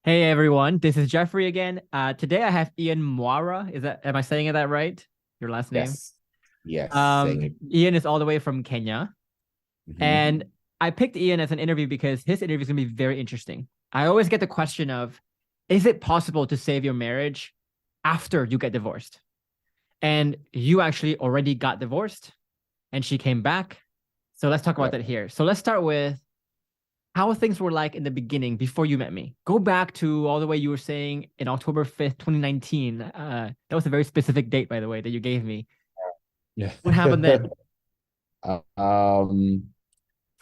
Hey everyone, this is Jeffrey again. Today I have Ian Mwara. Am I saying that right? Your last name? Yes. Yes. Saying it. Ian is all the way from Kenya. Hmm. And I picked Ian as an interview because his interview is gonna be very interesting. I always get the question of, is it possible to save your marriage after you get divorced? And you actually already got divorced and she came back. So let's talk about Yep. that here. So let's start with how things were like in the beginning before you met me. Go back to all the way you were saying in October 5th, 2019. That was a very specific date, by the way, that you gave me. Yeah. What happened then? Uh, Um,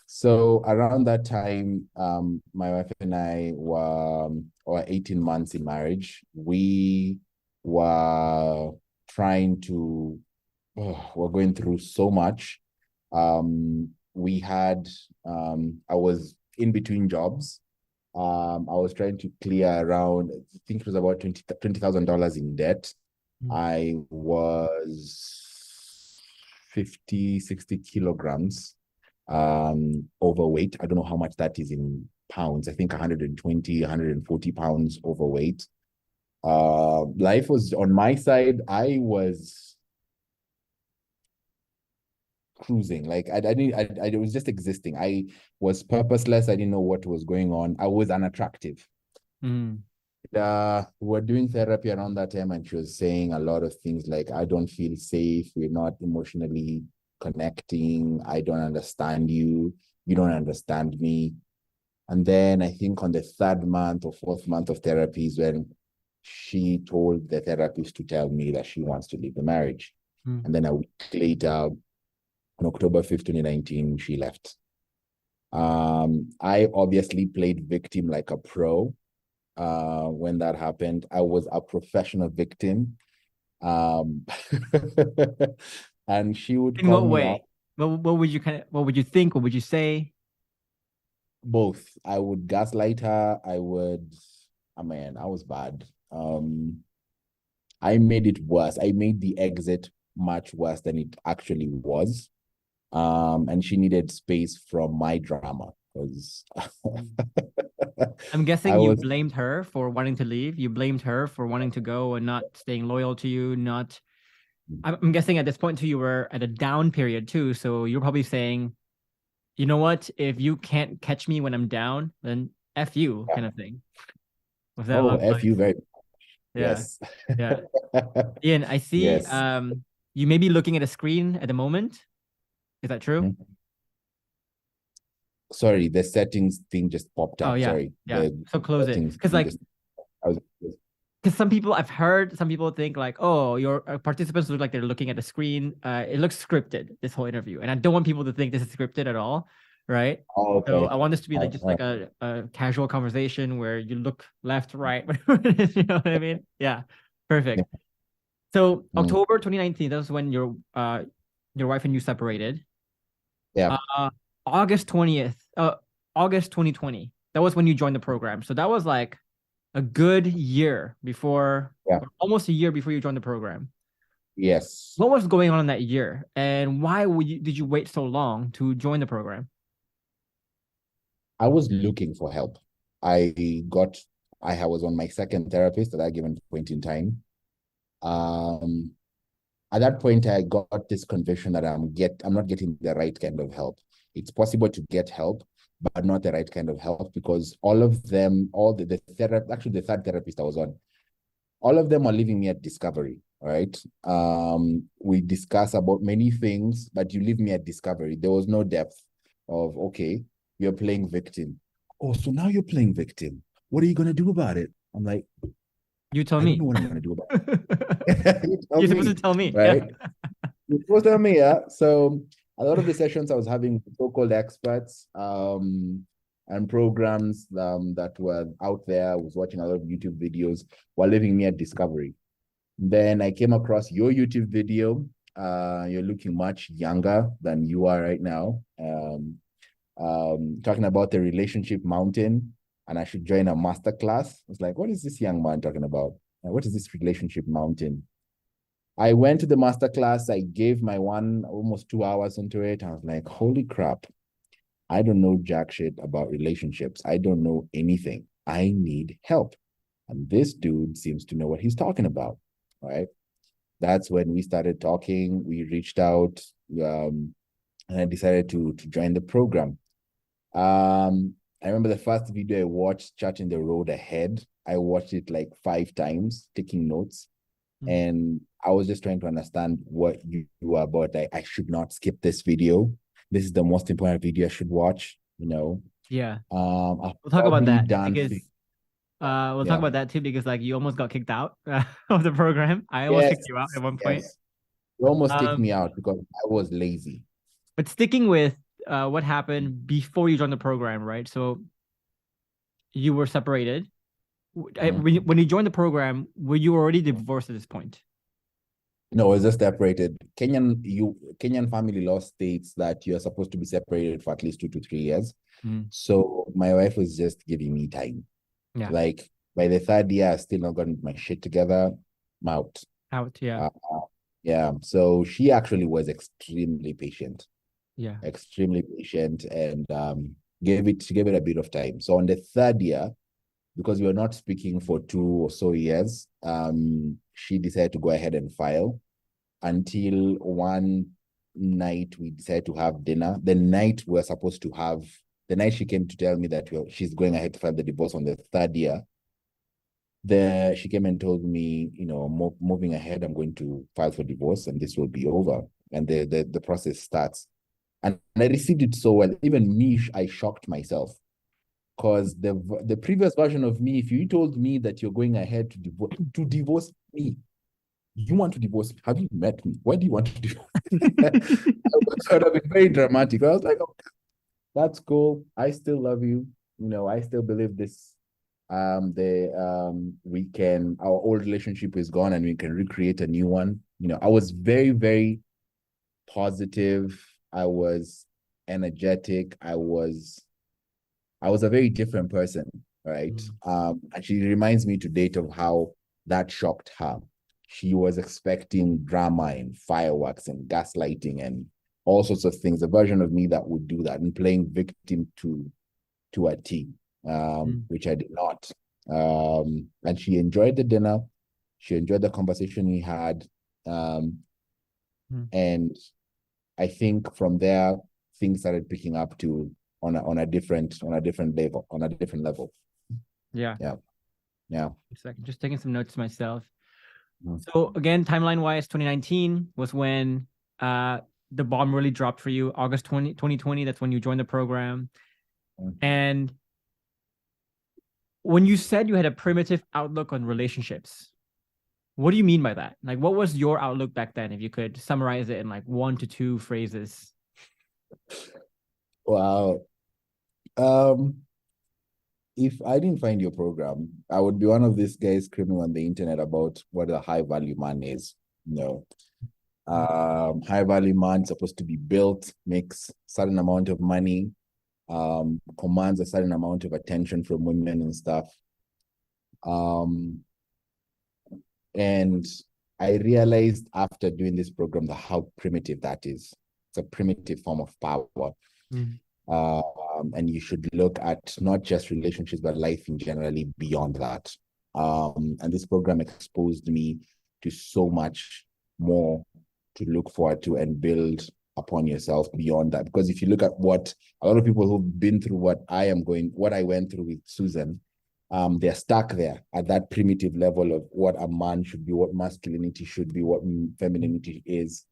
so around that time, my wife and I were 18 months in marriage. We were trying to, we're going through so much. We had, I was in between jobs. I was trying to clear around, I think it was about $20,000 in debt. I was 50, 60 kilograms overweight. I don't know how much that is in pounds. I think 120, 140 pounds overweight. Life was on my side. I was cruising. Like I didn't, I was just existing. I was purposeless. I didn't know what was going on. I was unattractive. Mm. We were doing therapy around that time, and she was saying a lot of things like, I don't feel safe. We're not emotionally connecting. I don't understand you. You don't understand me. And then I think on the third month or fourth month of therapy is when she told the therapist to tell me that she wants to leave the marriage. Mm. And then a week later, on October 5th, 2019, she left. I obviously played victim like a pro when that happened. I was a professional victim. Um, and she would In call what me out way? What would you what would you think? What would you say? both. I would gaslight her. I mean, I was bad. I made it worse. I made the exit much worse than it actually was. And she needed space from my drama because Mm. I'm I guessing you was blamed her for wanting to leave. You blamed her for wanting to go and not staying loyal to you, not I'm guessing at this point too, you were at a down period too. So you're probably saying, you know what? If you can't catch me when I'm down, then F you kind of thing. Was that oh along the F you lines? very Yeah. yes. Yeah. Ian, I see Yes. you may be looking at a screen at the moment. Is that true? Sorry, the settings thing just popped Oh up. yeah. Sorry, Yeah. the So close it. settings Because thing like just I was because some people I've heard some people think like, oh, your participants look like they're looking at a screen. It looks scripted, this whole interview. And I don't want people to think this is scripted at all, right? oh, So okay. I want this to be like just like a casual conversation where you look left, right, whatever it is, you know what I mean? Yeah. Yeah. Perfect. So Mm, October 2019, that was when your wife and you separated. yeah, Uh August 20th, August 2020. That was when you joined the program. So that was like a good year before, yeah, or almost a year before you joined the program. yes. What was going on in that year, and why did you wait so long to join the program? I was looking for help. I got I was on my second therapist at that given point in time. Um, at that point, I got this conviction that I'm not getting the right kind of help. It's possible to get help, but not the right kind of help because all of them, all the therapy, actually the third therapist I was on, all of them are leaving me at discovery. All right. We discuss about many things, but you leave me at discovery. There was no depth of, okay, you're playing victim. Oh, so now you're playing victim. What are you gonna do about it? I'm like, You tell I don't me. know what I'm gonna do about it. You tell You're supposed to me, tell me. Yeah. right? You supposed to tell me, yeah. So a lot of the sessions I was having so-called experts, and programs that were out there. I was watching a lot of YouTube videos while leaving me at discovery. Then I came across your YouTube video. You're looking much younger than you are right now. Talking about the relationship mountain, and I should join a master class. I was like, what is this young man talking about? What is this relationship mountain? I went to the master class. I gave my one almost 2 hours into it. I was like, holy crap. I don't know jack shit about relationships. I don't know anything. I need help. And this dude seems to know what he's talking about, right? That's when we started talking. We reached out, and I decided to join the program. I remember the first video I watched, Charting the Road Ahead. I watched it like 5 times, taking notes. And I was just trying to understand what you were about. I should not skip this video. This is the most important video I should watch, you know. Yeah. I've We'll talk about probably that done because we'll talk yeah. about that too because like you almost got kicked out of the program. I almost Yes, kicked you out at one point. yes. You almost kicked Um, me out because I was lazy. but sticking with what happened before you joined the program, right? So you were separated. When you joined the program, were you already divorced at this point? No, it's just separated. Kenyan family law states that you're supposed to be separated for at least 2 to 3 years. So my wife was just giving me time. Yeah. Like by the 3rd year, I still not gotten my shit together. I'm out. Out, yeah. Yeah. So she actually was extremely patient. Yeah. Extremely patient and she gave it a bit of time. So on the 3rd year, because we were not speaking for 2 or so years, she decided to go ahead and file until one night we decided to have dinner. The night she came to tell me that she's going ahead to file the divorce on the 3rd year, she came and told me, moving ahead, I'm going to file for divorce and this will be over. And the process starts. And I received it so well. Even me, I shocked myself. Because the previous version of me, if you told me that you're going ahead to divorce me, you want to divorce me? Have you met me? Why do you want to do? I would have been very dramatic. I was like, okay, that's cool. I still love you. I still believe this. Our old relationship is gone and we can recreate a new one. I was very, very positive. I was energetic. I was a very different person, right? And she reminds me to date of how that shocked her. She was expecting drama and fireworks and gaslighting and all sorts of things. A version of me that would do that and playing victim to a T, which I did not. And she enjoyed the dinner. She enjoyed the conversation we had. And I think from there, things started picking up to on a different level. Yeah. Just taking some notes myself. So again, timeline wise, 2019 was when the bomb really dropped for you. August 2020, that's when you joined the program. And when you said you had a primitive outlook on relationships, what do you mean by that? Like, what was your outlook back then? If you could summarize it in like 1 to 2 phrases. Wow. If I didn't find your program, I would be one of these guys screaming on the internet about what a high value man is. High value man supposed to be built, makes certain amount of money, commands a certain amount of attention from women and stuff. And I realized after doing this program how primitive that is. It's a primitive form of power. And you should look at not just relationships, but life in generally beyond that. And this program exposed me to so much more to look forward to and build upon yourself beyond that. Because if you look at what a lot of people who've been through what I went through with Susan, they're stuck there at that primitive level of what a man should be, what masculinity should be, what femininity is.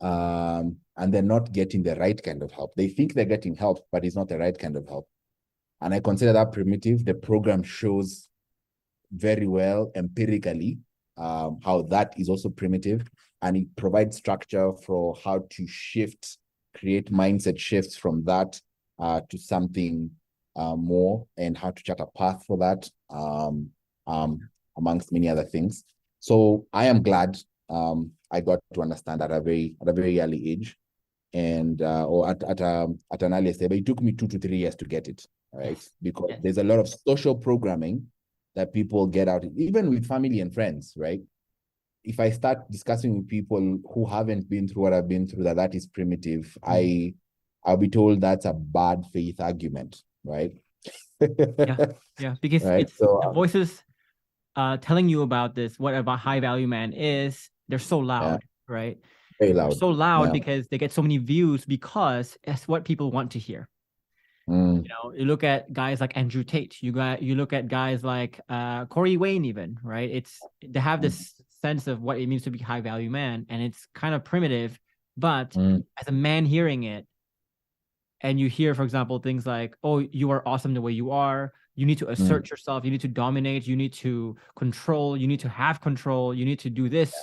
And they're not getting the right kind of help. They think they're getting help, but it's not the right kind of help. And I consider that primitive. The program shows very well empirically how that is also primitive. And it provides structure for how to create mindset shifts from that to something more, and how to chart a path for that, amongst many other things. So I am glad I got to understand at a very early age, and or at an earlier stage. But it took me 2 to 3 years to get it, right? Because there's a lot of social programming that people get out, even with family and friends, right? If I start discussing with people who haven't been through what I've been through, that is primitive, I'll be told that's a bad faith argument, right? Yeah, because Right. it's So the voices telling you about this, what about high value man is, they're so yeah, loud, right? very They're loud. so loud Yeah. because they get so many views because it's what people want to hear. Mm, You know, you look at guys like Andrew Tate, you look at guys like Corey Wayne even, right? It's they have mm, this sense of what it means to be high value man, and it's kind of primitive, but mm, as a man hearing it, and you hear, for example, things like, oh, you are awesome the way you are, you need to mm, assert yourself, you need to dominate, you need to control, you need to have control, you need to do this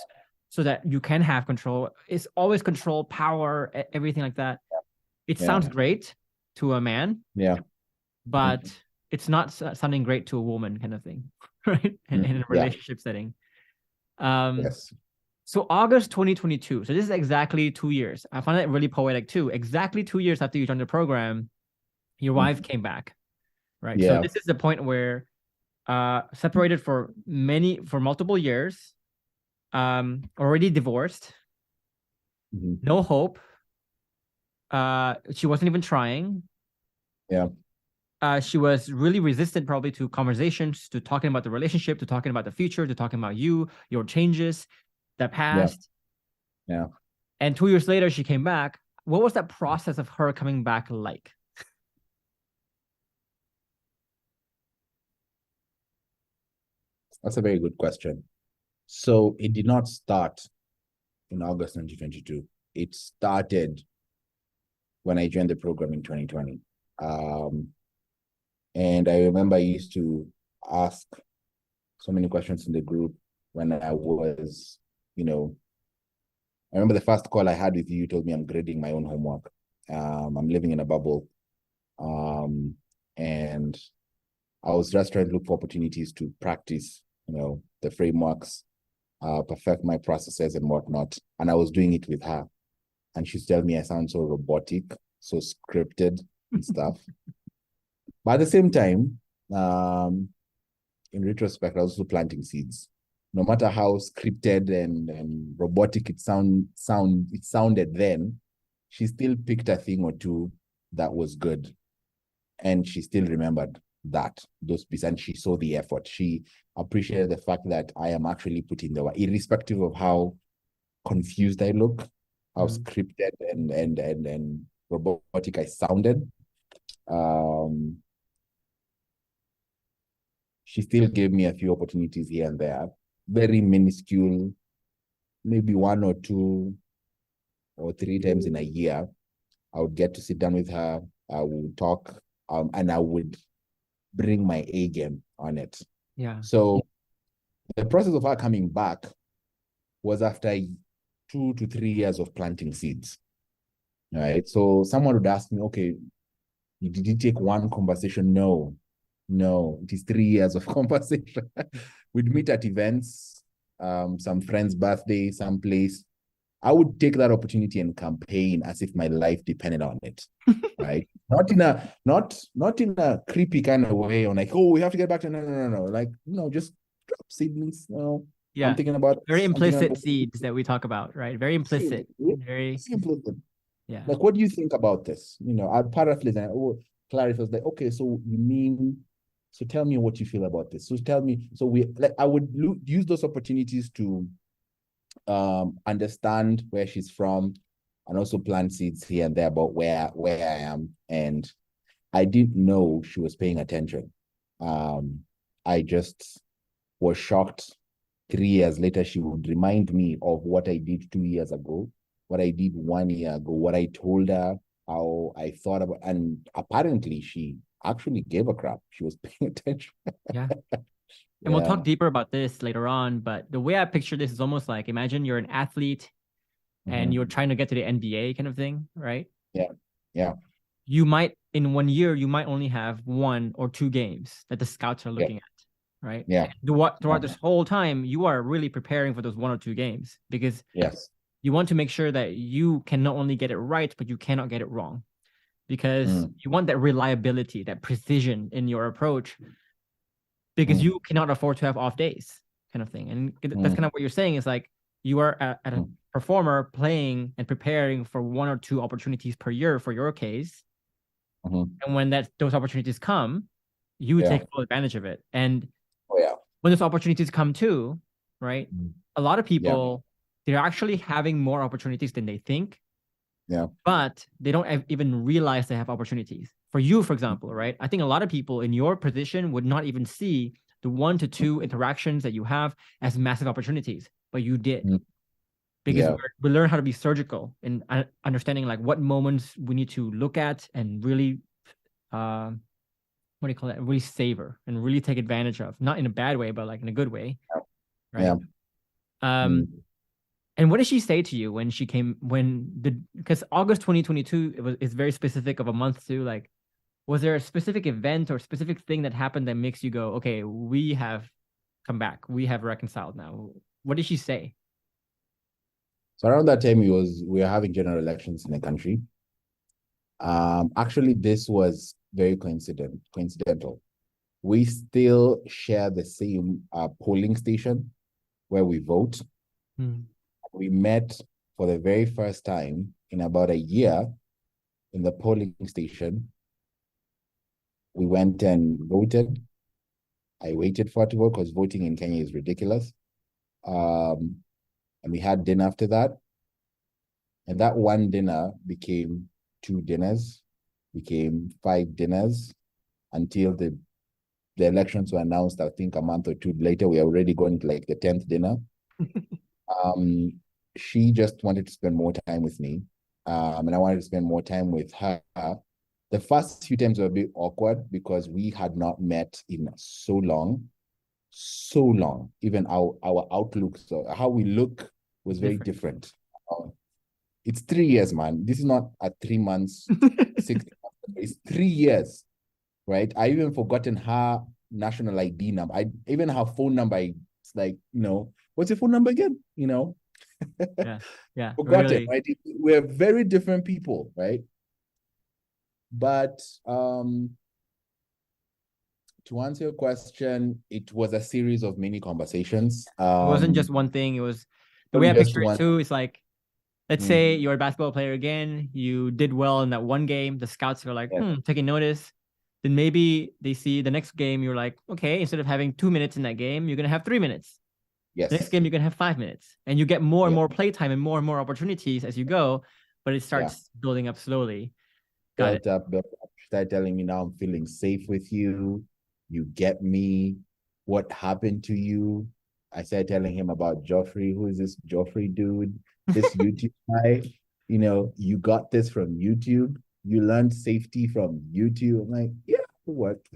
so that you can have control. It's always control, power, everything like that. It yeah. sounds great to a man, Yeah. Mm, but it's not sounding great to a woman, kind of thing, right? In a yeah. relationship setting. Um, Yes. so August 2022. So this is exactly 2 years. I find that really poetic too. Exactly 2 years after you joined the program, your wife Mm, came back, right? So yeah. this is the point where separated for multiple years, already divorced, Mhm. no hope. She wasn't even trying. Yeah. She was really resistant probably to conversations, to talking about the relationship, to talking about the future, to talking about you, your changes, the Yeah. past. Yeah. And 2 years later, she came back. What was that process of her coming back like? That's a very good question. So it did not start in August 2022. It started when I joined the program in 2020. Um, and I remember I used to ask so many questions in the group when I was, you know, I remember the first call I had with you, you told me I'm grading my own homework. I'm living in a bubble. Um, and I was just trying to look for opportunities to practice, the frameworks, perfect my processes and whatnot. And I was doing it with her. And she's telling me I sound so robotic, so scripted and stuff. But at the same time, in retrospect, I was also planting seeds. No matter how scripted and robotic it sounded then, she still picked a thing or two that was good. And she still remembered those pieces, and she saw the effort. She appreciated the fact that I am actually putting the work, irrespective of how confused I look, how scripted and robotic I sounded. She still gave me a few opportunities here and there, very minuscule, maybe 1 or 2 or 3 times in a year. I would get to sit down with her. I would talk, and I would bring my A game on it. Yeah. So the process of her coming back was after 2 to 3 years of planting seeds. Right. So someone would ask me, okay, did you take one conversation? No, it is 3 years of conversation. We'd meet at events, some friend's birthday, someplace. I would take that opportunity and campaign as if my life depended on it. Right. Not in a creepy kind of way, or like, oh, we have to get back to no. Like, just drop seedlings. Yeah. I'm thinking about Very implicit about seeds that we talk about, right? Very implicit. Very, simple. yeah. Like, what do you think about this? I'd paraphrase and clarify. Like, okay, so you mean, so tell me what you feel about this. So tell me. So I would use those opportunities to understand where she's from, and also plant seeds here and there about where I am. And I didn't know she was paying attention. I just was shocked. 3 years later, she would remind me of what I did 2 years ago, what I did 1 year ago, what I told her, how I thought about, and apparently she actually gave a crap. She was paying attention. Yeah. And we'll talk deeper about this later on, but the way I picture this is almost like, imagine you're an athlete and you're trying to get to the NBA kind of thing, right? Yeah. You might, in 1 year, you might only have 1 or 2 games that the scouts are looking at, right? Yeah. Throughout this whole time, you are really preparing for those 1 or 2 games, because yes, you want to make sure that you can not only get it right, but you cannot get it wrong, because you want that reliability, that precision in your approach, because you cannot afford to have off days, kind of thing. And that's kind of what you're saying, is like, you are at a performer playing and preparing for 1 or 2 opportunities per year for your case. And when those opportunities come, you Yeah. take full advantage of it. And Oh yeah. when those opportunities come too, right? Mm. A lot of Yeah. people, they're actually having more opportunities than they think, Yeah. but they don't even realize they have opportunities. For you, for example, right? I think a lot of people in your position would not even see the 1 to 2 interactions that you have as massive opportunities, but you did. Mm. Because Yeah. we learn how to be surgical in understanding like what moments we need to look at and really what do you call it, really savor and really take advantage of, not in a bad way but like in a good way, right? Yeah. Mm. And what did she say to you when she came, when the, because August 2022 is very specific of a month too, like was there a specific event or specific thing that happened that makes you go, okay, we have come back, we have reconciled now? What did she say? So around that time, we were having general elections in the country. Actually, this was very coincidental. We still share the same polling station where we vote. We met for the very first time in about a year in the polling station. We went and voted. I waited for her to vote because voting in Kenya is ridiculous. And we had dinner after that. And that one dinner became 2 dinners, became 5 dinners until the elections were announced. I think a month or 2 later, we are already going to like the 10th dinner. She just wanted to spend more time with me. And I wanted to spend more time with her. The first few times were a bit awkward because we had not met in so long. Even our outlooks, so how we look was very different. It's 3 years, man. This is not a 3 months, 6 months. It's 3 years, right? I even forgotten her national ID number. Even her phone number. It's like, what's your phone number again? Yeah, Forgotten, really. right? We're very different people, right? But to answer your question, it was a series of many conversations. It wasn't just one thing. It was the Not way I just picture it one. too. It's like, let's say you're a basketball player again. You did well in that one game. The scouts are like, Yeah. taking notice. Then maybe they see the next game. You're like, okay, instead of having 2 minutes in that game, you're gonna have 3 minutes. Yes. The next game, you're gonna have 5 minutes, and you get more and Yeah. more playtime and more opportunities as you go. But it starts building up slowly. Built up. Start telling me now I'm feeling safe with you. You get me. What happened to you? I started telling him about Joffrey. Who is this Joffrey dude? This YouTube guy. You got this from YouTube. You learned safety from YouTube. I'm like, yeah, it worked.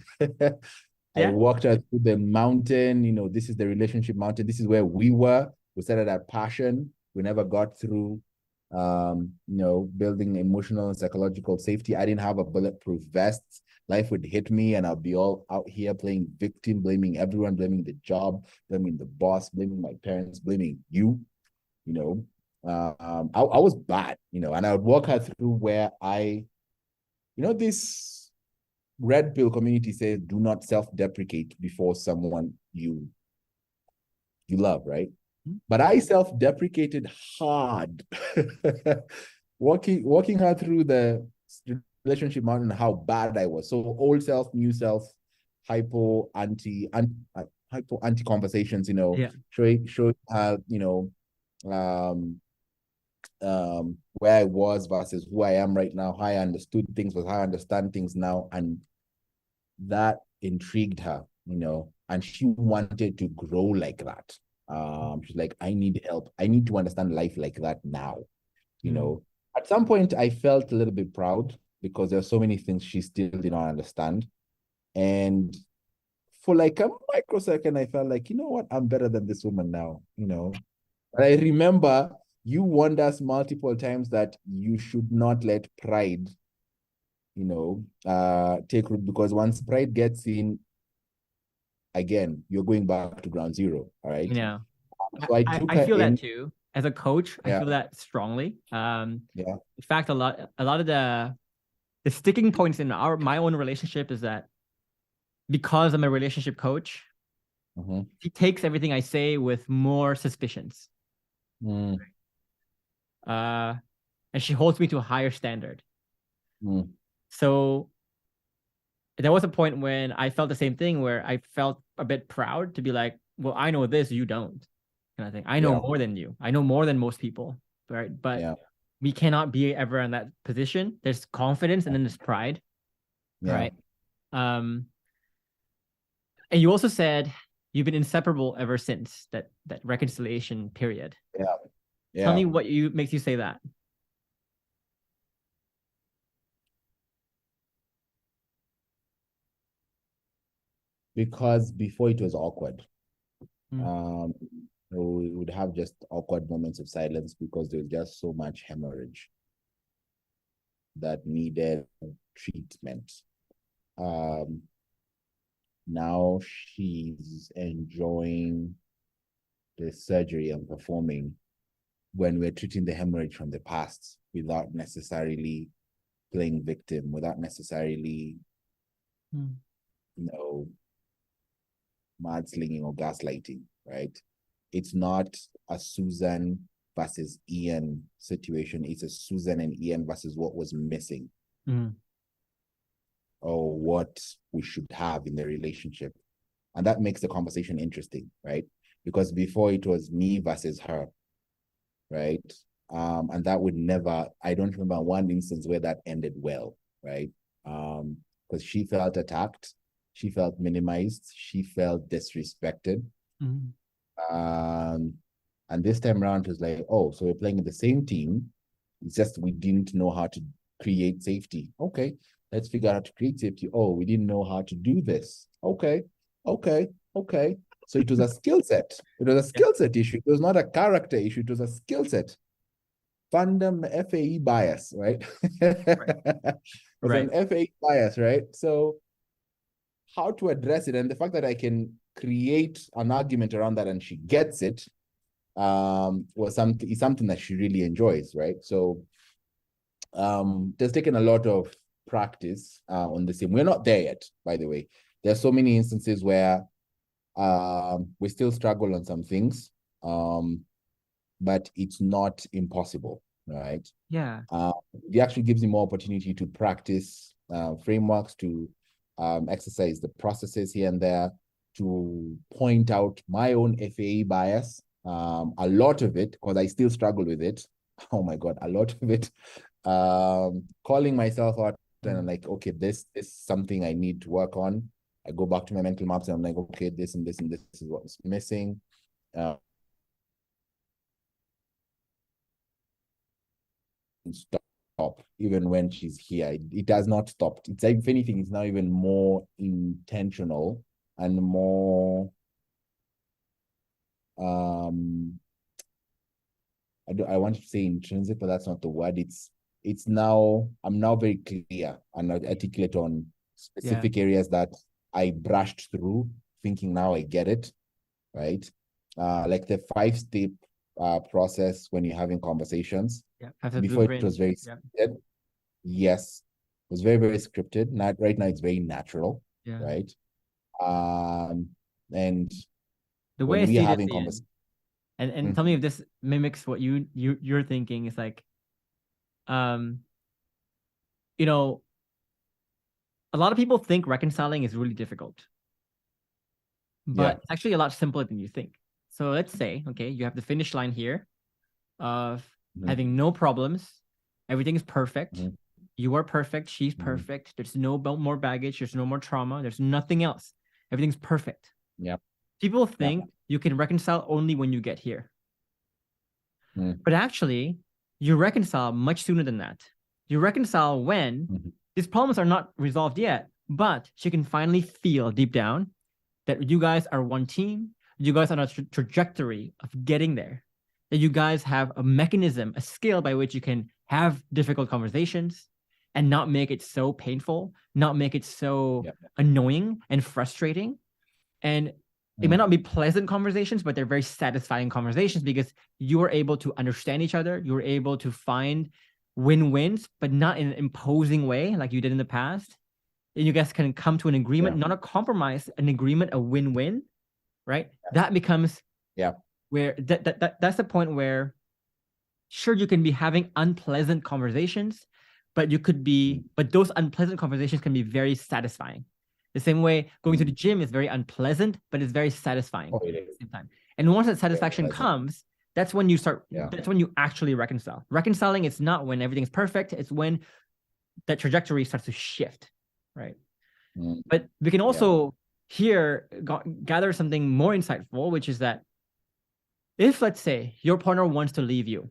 I walked her through the mountain. This is the relationship mountain. This is where we were. We started our passion. We never got through building emotional and psychological safety. I didn't have a bulletproof vest. Life would hit me and I'll be all out here playing victim, blaming everyone, blaming the job, blaming the boss, blaming my parents, blaming you. I was bad, and I would walk her through where this red pill community says do not self-deprecate before someone you love, right? But I self-deprecated hard. walking her through the relationship mountain, how bad I was. So old self, new self, hypo anti conversations, showing her, where I was versus who I am right now, how I understood things versus how I understand things now. And that intrigued her, and she wanted to grow like that. She's like, I need help. I need to understand life like that now. At some point I felt a little bit proud because there are so many things she still did not understand. And for like a microsecond, I felt like, you know what? I'm better than this woman now, But I remember you warned us multiple times that you should not let pride, take root, because once pride gets in, again, you're going back to ground zero. All right. So I took her feel in. that too. As a coach, I feel that strongly. In fact, a lot of the sticking points in my own relationship is that because I'm a relationship coach, he takes everything I say with more suspicions. And she holds me to a higher standard. So there was a point when I felt the same thing where I felt a bit proud to be like, well, I know this, you don't, kind of thing. I know Yeah. more than you. I know more than most people, right? But Yeah. we cannot be ever in that position. There's confidence and then there's pride, Yeah. right? And you also said you've been inseparable ever since that reconciliation period. Yeah. Tell Yeah. me what makes you say that. Because before it was awkward. Mm. We would have just awkward moments of silence because there was just so much hemorrhage that needed treatment. Now she's enjoying the surgery I'm performing when we're treating the hemorrhage from the past without necessarily playing victim, without necessarily, Mm. you know, mudslinging or gaslighting, right? It's not a Susan versus Ian situation. It's a Susan and Ian versus what was missing Mm. or what we should have in the relationship. And that makes the conversation interesting, right? Because before it was me versus her, right? And that would never, I don't remember one instance where that ended well, right? Because she felt attacked, she felt minimized, she felt disrespected. Mm. And this time around, it was like, oh, so we're playing in the same team. It's just we didn't know how to create safety. Okay, let's figure out how to create safety. Oh, we didn't know how to do this. Okay. So it was a skill set. It was a skill set issue. It was not a character issue. It was a skill set. Fandom FAE bias, right? It was an FAE bias, right? So how to address it, and the fact that I can create an argument around that and she gets it, is something that she really enjoys, right? So there's taken a lot of practice on the same. We're not there yet, by the way. There's so many instances where we still struggle on some things, but it's not impossible, right? Yeah. It actually gives me more opportunity to practice frameworks, to exercise the processes here and there, to point out my own FAE bias. A lot of it, because I still struggle with it. Oh my God, a lot of it. Calling myself out and I'm like, okay, this is something I need to work on. I go back to my mental maps and I'm like, okay, this and this and this is what's missing. Stop even when she's here. It has not stopped. It's like, if anything, it's now even more intentional and more I want to say intrinsic, but that's not the word. It's now, I'm now very clear and articulate on specific areas that I brushed through, thinking now I get it, right? Like the 5-step process when you're having conversations. Before it was very scripted. Yes, it was very, very scripted. Now, right now, it's very natural, right? And the way we're having conversations. And tell me if this mimics what you're thinking. Is like, you know, a lot of people think reconciling is really difficult, but it's actually a lot simpler than you think. So let's say, okay, you have the finish line here of having no problems. Everything is perfect. You are perfect. She's perfect. There's no more baggage. There's no more trauma. There's nothing else. Everything's perfect. People think you can reconcile only when you get here. But actually, you reconcile much sooner than that. You reconcile when these problems are not resolved yet, but she can finally feel deep down that you guys are one team. You guys are on a trajectory of getting there. That you guys have a mechanism, a skill by which you can have difficult conversations and not make it so painful, not make it so annoying and frustrating. And it may not be pleasant conversations, but they're very satisfying conversations because you are able to understand each other. You're able to find win-wins, but not in an imposing way like you did in the past. And you guys can come to an agreement, not a compromise, an agreement, a win-win, right? That becomes where that's the point where sure, you can be having unpleasant conversations, but those unpleasant conversations can be very satisfying. The same way going to the gym is very unpleasant, but it's very satisfying Oh, it at the is. same time. And once that satisfaction pleasant. comes, that's when you start, Yeah. that's when you actually reconcile. Reconciling, it's not when everything's perfect, it's when that trajectory starts to shift, right? Mm. But we can also here gather something more insightful, which is that if, let's say, your partner wants to leave you,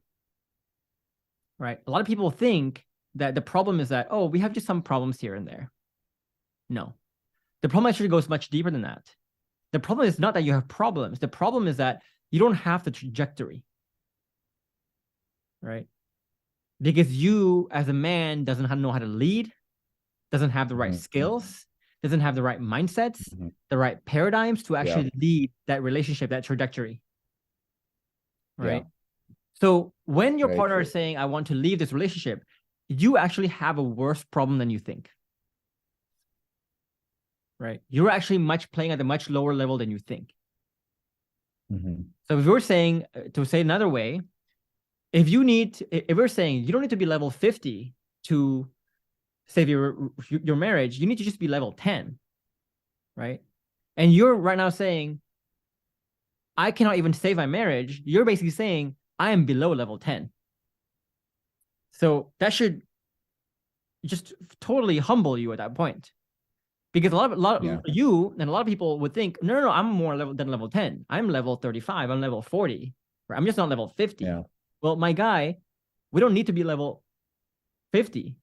right? A lot of people think that the problem is that, oh, we have just some problems here and there. No, the problem actually goes much deeper than that. The problem is not that you have problems. The problem is that you don't have the trajectory, right? Because you, as a man, doesn't know how to lead, doesn't have the right skills, doesn't have the right mindsets, the right paradigms to actually lead that relationship, that trajectory, right? So when your partner is saying, I want to leave this relationship, you actually have a worse problem than you think, right? You're actually playing at a much lower level than you think. So if we're saying, to say another way, if we're saying you don't need to be level 50 to save your marriage, you need to just be level 10, right? And you're right now saying, I cannot even save my marriage. You're basically saying, I am below level 10. So that should just totally humble you at that point. Because a lot of you and a lot of people would think, no, I'm more than level 10. I'm level 35. I'm level 40. Right? I'm just not level 50. Yeah. Well, my guy, we don't need to be level 50.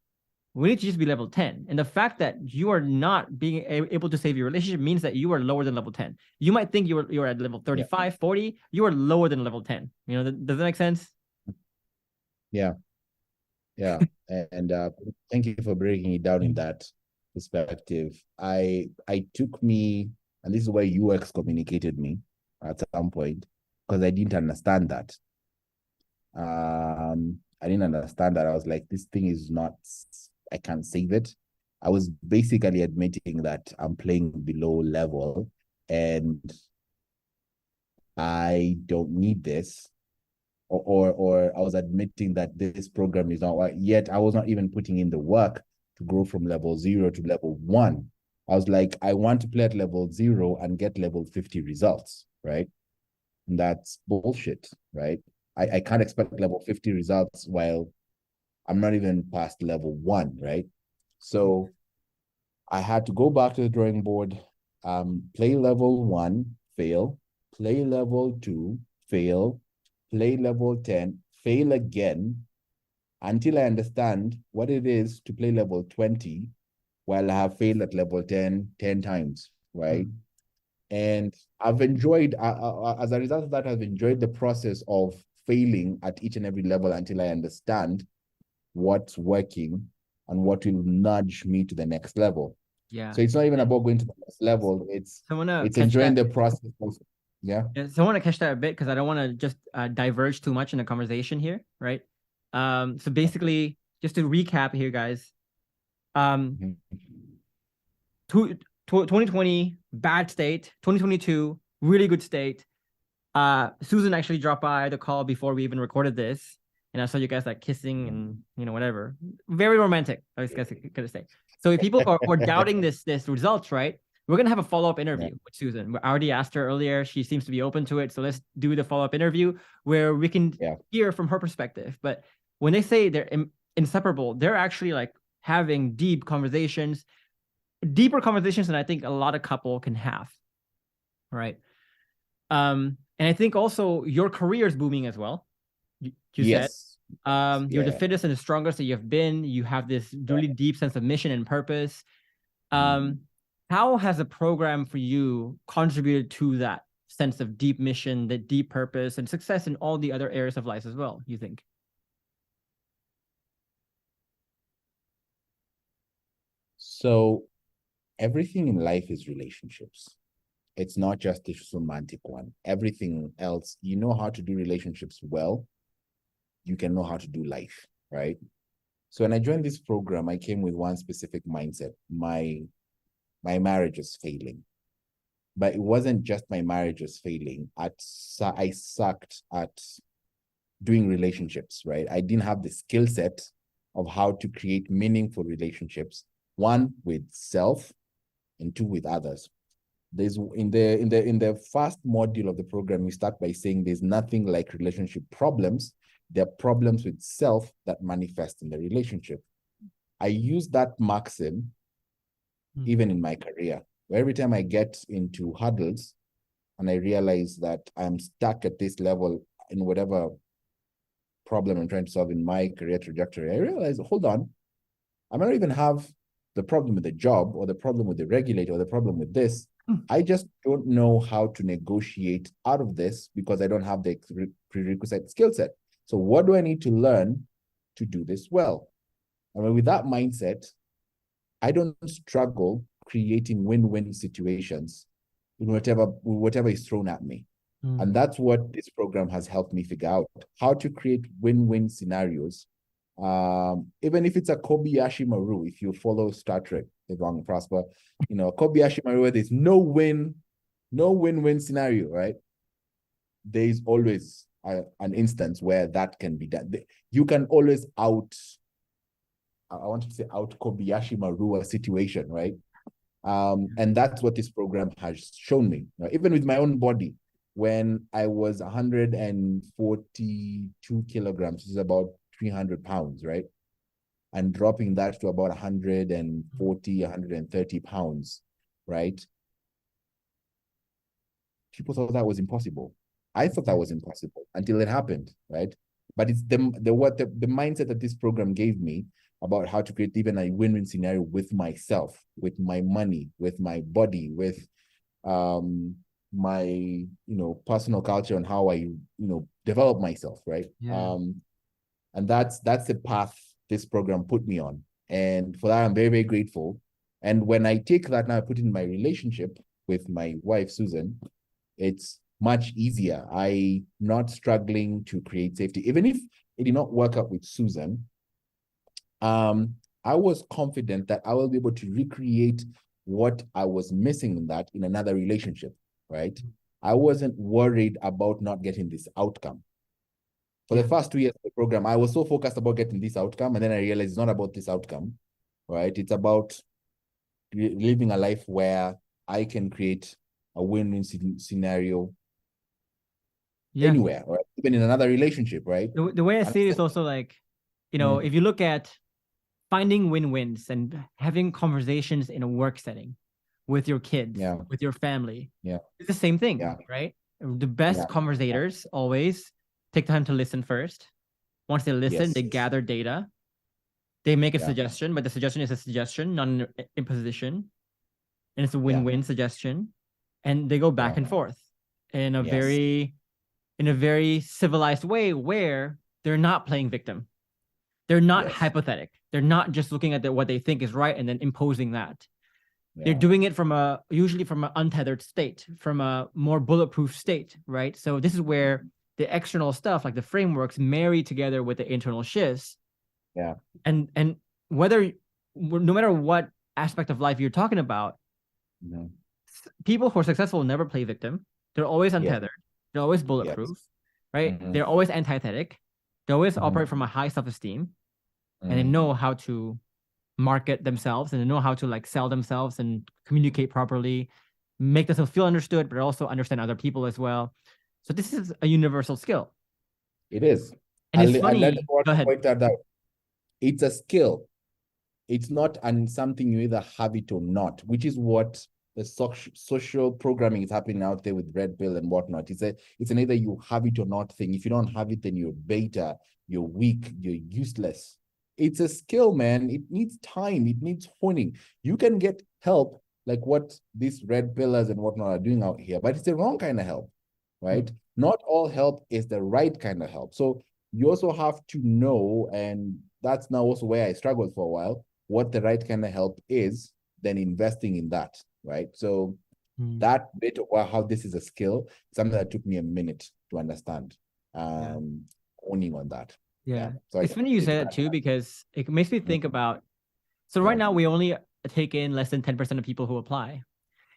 We need to just be level 10. And the fact that you are not being able to save your relationship means that you are lower than level 10. You might think you're at level 35, 40. You are lower than level 10. You know, does that make sense? Yeah. Yeah. And thank you for breaking it down in that perspective. I took me, and this is where you excommunicated me at some point, because I didn't understand that. I didn't understand that. I was like, this thing is not, I can't save it. I was basically admitting that I'm playing below level and I don't need this. Or I was admitting that this program is not right. Yet I was not even putting in the work to grow from level 0 to level 1. I was like, I want to play at level 0 and get level 50 results, right? And that's bullshit, right? I can't expect level 50 results while I'm not even past level 1, right? So I had to go back to the drawing board, play level 1, fail, play level 2, fail, play level 10, fail again, until I understand what it is to play level 20 while I have failed at level 10 times, right? And I've enjoyed, as a result of that, I've enjoyed the process of failing at each and every level until I understand what's working and what will nudge me to the next level. Yeah. So it's not even about going to the next level. It's enjoying the process. Yeah. So I want to catch that a bit because I don't want to just diverge too much in the conversation here, right? So basically, just to recap here, guys, 2020, bad state. 2022, really good state. Susan actually dropped by the call before we even recorded this. And I saw you guys like kissing and, you know, whatever. Very romantic, I was gonna say. So if people are doubting this results, right? We're going to have a follow-up interview with Susan. I already asked her earlier. She seems to be open to it. So let's do the follow-up interview where we can hear from her perspective. But when they say they're inseparable, they're actually like having deeper conversations than I think a lot of couple can have, right? And I think also your career is booming as well. You said you're the fittest and the strongest that you've been. You have this really deep sense of mission and purpose. How has the program for you contributed to that sense of deep mission, the deep purpose, and success in all the other areas of life as well, you think? So everything in life is relationships. It's not just this romantic one. Everything else, you know how to do relationships well, you can know how to do life, right? So when I joined this program, I came with one specific mindset. My marriage is failing. But it wasn't just my marriage was failing. I sucked at doing relationships, right? I didn't have the skill set of how to create meaningful relationships, one with self and two with others. There's in the first module of the program, we start by saying there's nothing like relationship problems. There are problems with self that manifest in the relationship. I use that maxim even in my career, where every time I get into hurdles and I realize that I'm stuck at this level in whatever problem I'm trying to solve in my career trajectory, I realize, hold on, I might not even have the problem with the job or the problem with the regulator or the problem with this. I just don't know how to negotiate out of this because I don't have the prerequisite skill set. So what do I need to learn to do this well? And with that mindset, I don't struggle creating win-win situations in whatever is thrown at me. And that's what this program has helped me figure out, how to create win-win scenarios. Even if it's a Kobayashi Maru, if you follow Star Trek, Live Long and Prosper, Kobayashi Maru, there's no win-win scenario, right? There's always an instance where that can be done. You can always I want to say out Kobayashi Maru a situation, right? And that's what this program has shown me. Even with my own body, when I was 142 kilograms, which is about 300 pounds, right? And dropping that to about 140, 130 pounds, right? People thought that was impossible. I thought that was impossible until it happened, right? But it's the mindset that this program gave me about how to create even a win-win scenario with myself, with my money, with my body, with my personal culture and how I develop myself, right? Yeah. And that's the path this program put me on, and for that I'm very, very grateful. And when I take that now, I put it in my relationship with my wife Susan, it's much easier. I'm not struggling to create safety. Even if it did not work out with Susan, I was confident that I will be able to recreate what I was missing in that in another relationship, right? I wasn't worried about not getting this outcome. For the first 2 years of the program, I was so focused about getting this outcome, and then I realized it's not about this outcome, right? It's about living a life where I can create a win-win scenario anywhere, right? Even in another relationship, right? The way I see it is also like, if you look at finding win-wins and having conversations in a work setting with your kids, with your family, it's the same thing, right? The best conversators always take time to listen first. Once they listen, they gather data. They make a suggestion, but the suggestion is a suggestion, not an imposition. And it's a win-win suggestion. And they go back and forth in a very civilized way where they're not playing victim. They're not hypothetic. They're not just looking at what they think is right and then imposing that. They're doing it usually from an untethered state, from a more bulletproof state, right? So this is where the external stuff, like the frameworks, marry together with the internal shifts. And no matter what aspect of life you're talking about, people who are successful never play victim. They're always untethered. They're always bulletproof, right? They're always antithetic. They always operate from a high self-esteem, and they know how to market themselves, and they know how to like sell themselves and communicate properly, make themselves feel understood, but also understand other people as well. So this is a universal skill. It is. And it's funny. Go ahead. Point that out. It's a skill. It's not something you either have it or not, which is what the social programming is happening out there with Red Pill and whatnot. It's an either you have it or not thing. If you don't have it, then you're beta, you're weak, you're useless. It's a skill, man. It needs time. It needs honing. You can get help like what these Red Pillars and whatnot are doing out here, but it's the wrong kind of help, right? Not all help is the right kind of help. So you also have to know, and that's now also where I struggled for a while, what the right kind of help is, then investing in that, right? So that bit of how this is a skill, something that took me a minute to understand, owning on that. So it's funny you say that too, because it makes me think about, so right now we only take in less than 10% of people who apply.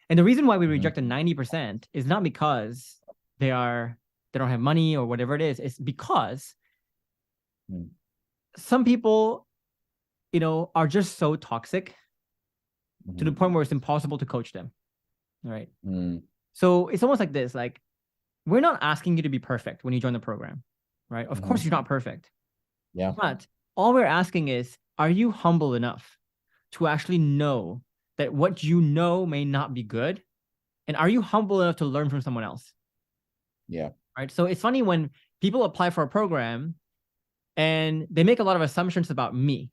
And the reason why we reject the 90% is not because they don't have money or whatever it is. It's because some people are just so toxic to the Mhm. point where it's impossible to coach them. Right. Mm. So it's almost like this, like we're not asking you to be perfect when you join the program, right? Of course Mhm. you're not perfect, Yeah. but all we're asking is, are you humble enough to actually know that what you know may not be good? And are you humble enough to learn from someone else? Yeah. Right. So it's funny when people apply for a program and they make a lot of assumptions about me.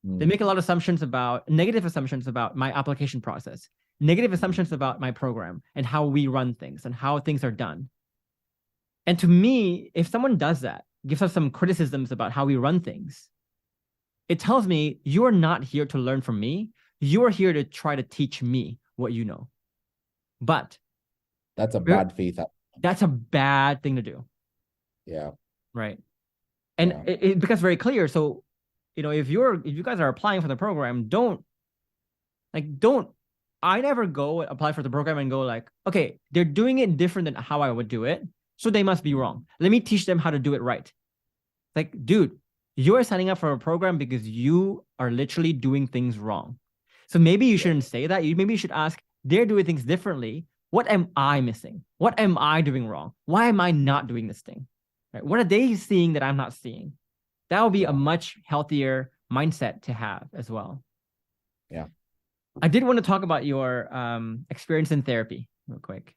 They Mm. make a lot of assumptions about negative assumptions about my application process, negative assumptions about my program and how we run things and how things are done. And to me, if someone does that, gives us some criticisms about how we run things, it tells me you're not here to learn from me. You're here to try to teach me what you know. But That's a bad faith. that's a bad thing to do. Yeah. Right. And Yeah. it becomes very clear. So, if you guys are applying for the program, don't I never go apply for the program and go like, okay, they're doing it different than how I would do it. So they must be wrong. Let me teach them how to do it right. Like, dude, you're signing up for a program because you are literally doing things wrong. So maybe you shouldn't say that. Maybe you should ask, they're doing things differently. What am I missing? What am I doing wrong? Why am I not doing this thing? Right? What are they seeing that I'm not seeing? That would be a Yeah. much healthier mindset to have as well. Yeah. I did want to talk about your experience in therapy real quick.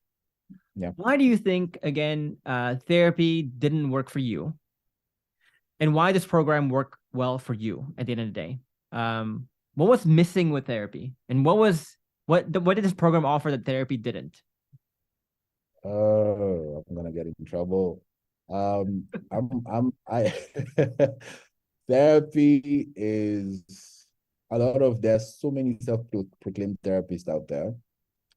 Yeah. Why do you think, again, therapy didn't work for you? And why this program worked well for you at the end of the day? What was missing with therapy? And what did this program offer that therapy didn't? Oh, I'm gonna get in trouble. I therapy is a lot of there's so many self-proclaimed therapists out there.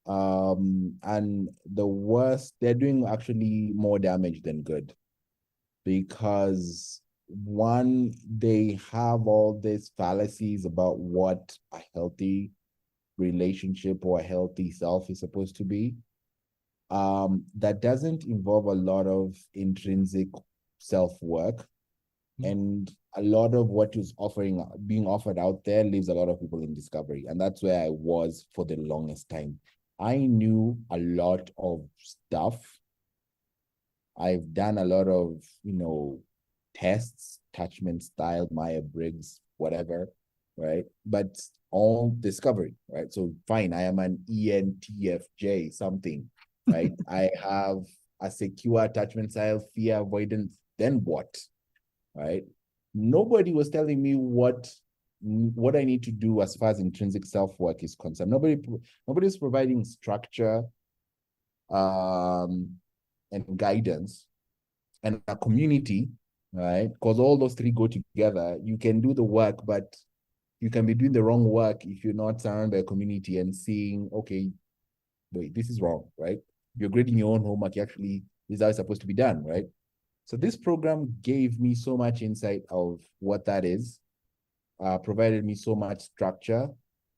And the worst, they're doing actually more damage than good because one, they have all these fallacies about what a healthy relationship or a healthy self is supposed to be. That doesn't involve a lot of intrinsic self-work. And a lot of what is being offered out there leaves a lot of people in discovery. And that's where I was for the longest time. I knew a lot of stuff. I've done a lot of, tests, attachment style, Myers-Briggs, whatever, right? But all discovery, right? So fine, I am an ENTFJ something, right? I have a secure attachment style, fear avoidance, then what? Right? Nobody was telling me what I need to do as far as intrinsic self-work is concerned. Nobody's providing structure and guidance and a community, right? Because all those three go together. You can do the work, but you can be doing the wrong work if you're not surrounded by a community and seeing, okay, wait, this is wrong, right? You're grading your own homework. Actually, this is how it's supposed to be done, right? So this program gave me so much insight of what that is, provided me so much structure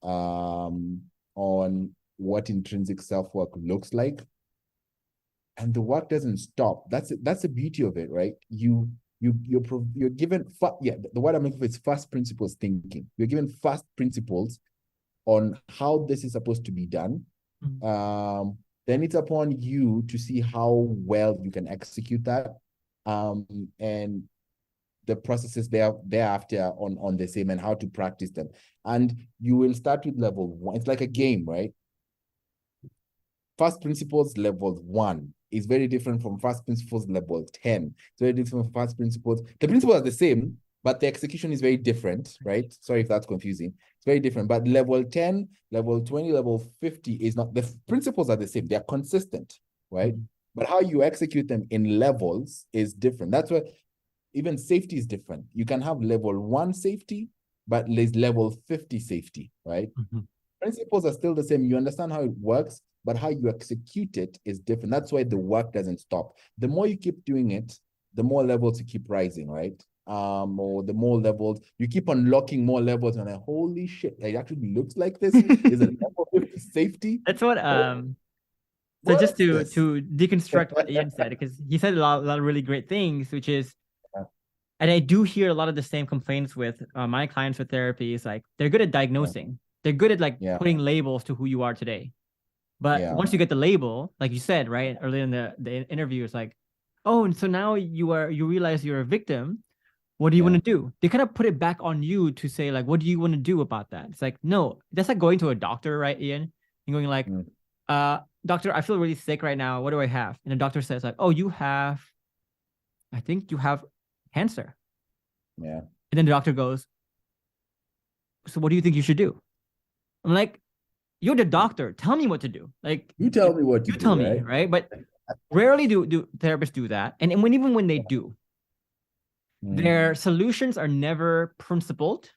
on what intrinsic self-work looks like. And the work doesn't stop. That's the beauty of it, right? You're given the word I'm looking for is first principles thinking. You're given first principles on how this is supposed to be done. Then it's upon you to see how well you can execute that. And the processes thereafter on the same and how to practice them. And you will start with level 1. It's like a game, right? First principles level 1 is very different from first principles level 10. It's very different from first principles. The principles are the same, but the execution is very different, right? Sorry if that's confusing. It's very different. But level 10, level 20, level 50 is not, the principles are the same. They're consistent, right? But how you execute them in levels is different. That's where even safety is different. You can have level 1 safety, but there's level 50 safety, right? Principles are still the same. You understand how it works, but how you execute it is different. That's why the work doesn't stop. The more you keep doing it, the more levels you keep rising, right? Or the more levels, you keep unlocking more levels, and holy shit, it actually looks like this. Is a level 50 safety. That's what so just What's to this? deconstruct what Ian said, because he said a lot of really great things, which is And I do hear a lot of the same complaints with my clients with therapy. Is like they're good at diagnosing. They're good at like Yeah. putting labels to who you are today. But Yeah. once you get the label, like you said, right, earlier in the interview, it's like, oh, and so now you realize you're a victim. What do you want to do? They kind of put it back on you to say, like, what do you want to do about that? It's like, no, that's like going to a doctor, right, Ian? And going like, doctor, I feel really sick right now. What do I have? And the doctor says, like, oh, I think you have cancer. Yeah. And then the doctor goes, so what do you think you should do? I'm like, you're the doctor. Tell me what to do. Like, you tell me what to you do, tell right? me, right? But rarely do therapists do that. And even when they do, their solutions are never principled.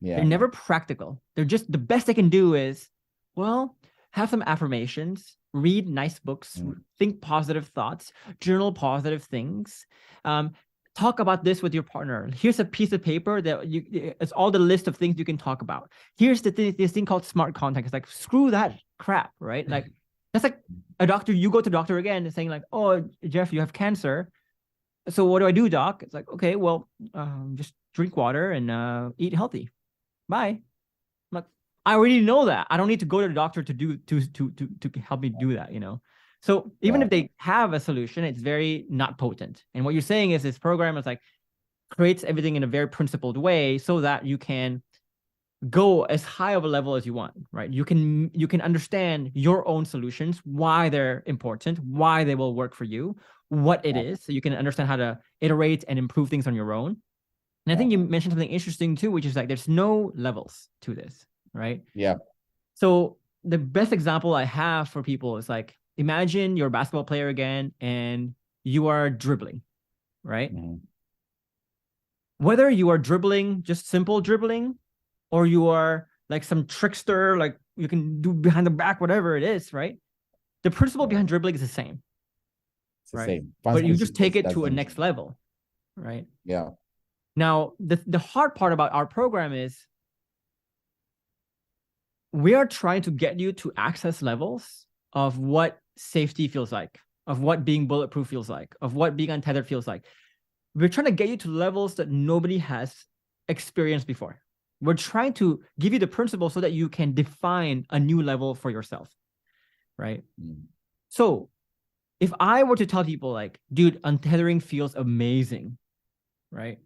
They're never practical. They're just the best they can do is, well, have some affirmations, read nice books, think positive thoughts, journal positive things. Talk about this with your partner. Here's a piece of paper that it's all the list of things you can talk about. Here's this thing called smart contact. It's like, screw that crap, right? Like, that's like a doctor. You go to the doctor again and saying like, oh, Jeff, you have cancer. So what do I do, doc? It's like, okay, well, just drink water and eat healthy. Bye. I'm like, I already know that. I don't need to go to the doctor to help me do that, you know? So even if they have a solution, it's very not potent. And what you're saying is this program is like creates everything in a very principled way so that you can go as high of a level as you want, right? You can understand your own solutions, why they're important, why they will work for you, what it is, so you can understand how to iterate and improve things on your own. And I think you mentioned something interesting too, which is like there's no levels to this, right? Yeah. So the best example I have for people is like, imagine you're a basketball player again and you are dribbling, right? Whether you are dribbling, just simple dribbling, or you are like some trickster, like you can do behind the back, whatever it is, right? The principle behind dribbling is the same. It's the same. But you just take it to a next level, right? Yeah. Now, the hard part about our program is we are trying to get you to access levels of what safety feels like, of what being bulletproof feels like, of what being untethered feels like. We're trying to get you to levels that nobody has experienced before. We're trying to give you the principle so that you can define a new level for yourself, right? So if I were to tell people like, dude, untethering feels amazing, right?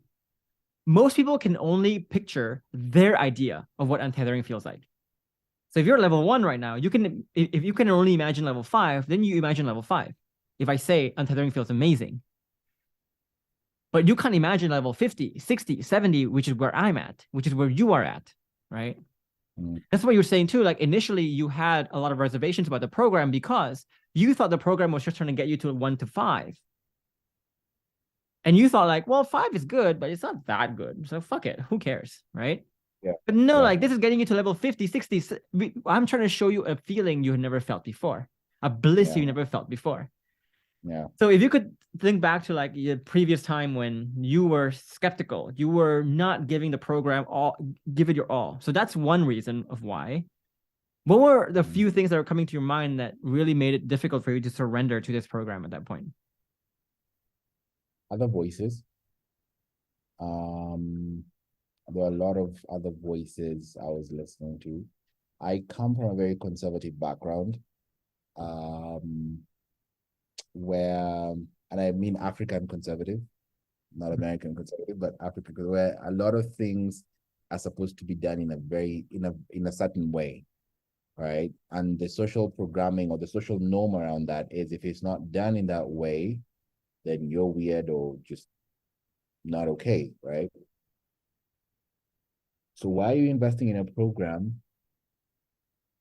Most people can only picture their idea of what untethering feels like. So if you're level 1 right now, if you can only imagine level 5, then you imagine level 5. If I say untethering feels amazing, but you can't imagine level 50, 60, 70, which is where I'm at, which is where you are at, right? That's what you're saying too. Like initially you had a lot of reservations about the program because you thought the program was just trying to get you to 1 to 5. And you thought like, well, 5 is good, but it's not that good. So fuck it. Who cares, right? Yeah. But no, like this is getting you to level 50, 60. I'm trying to show you a feeling you had never felt before, a bliss you never felt before. Yeah. So if you could think back to like the previous time when you were skeptical, you were not giving the program give it your all. So that's one reason of why. What were the few things that are coming to your mind that really made it difficult for you to surrender to this program at that point? Other voices. There were a lot of other voices I was listening to. I come from a very conservative background, where, and I mean African conservative, not American conservative, but African, where a lot of things are supposed to be done in a certain way, right? And the social programming or the social norm around that is if it's not done in that way, then you're weird or just not okay, right? So why are you investing in a program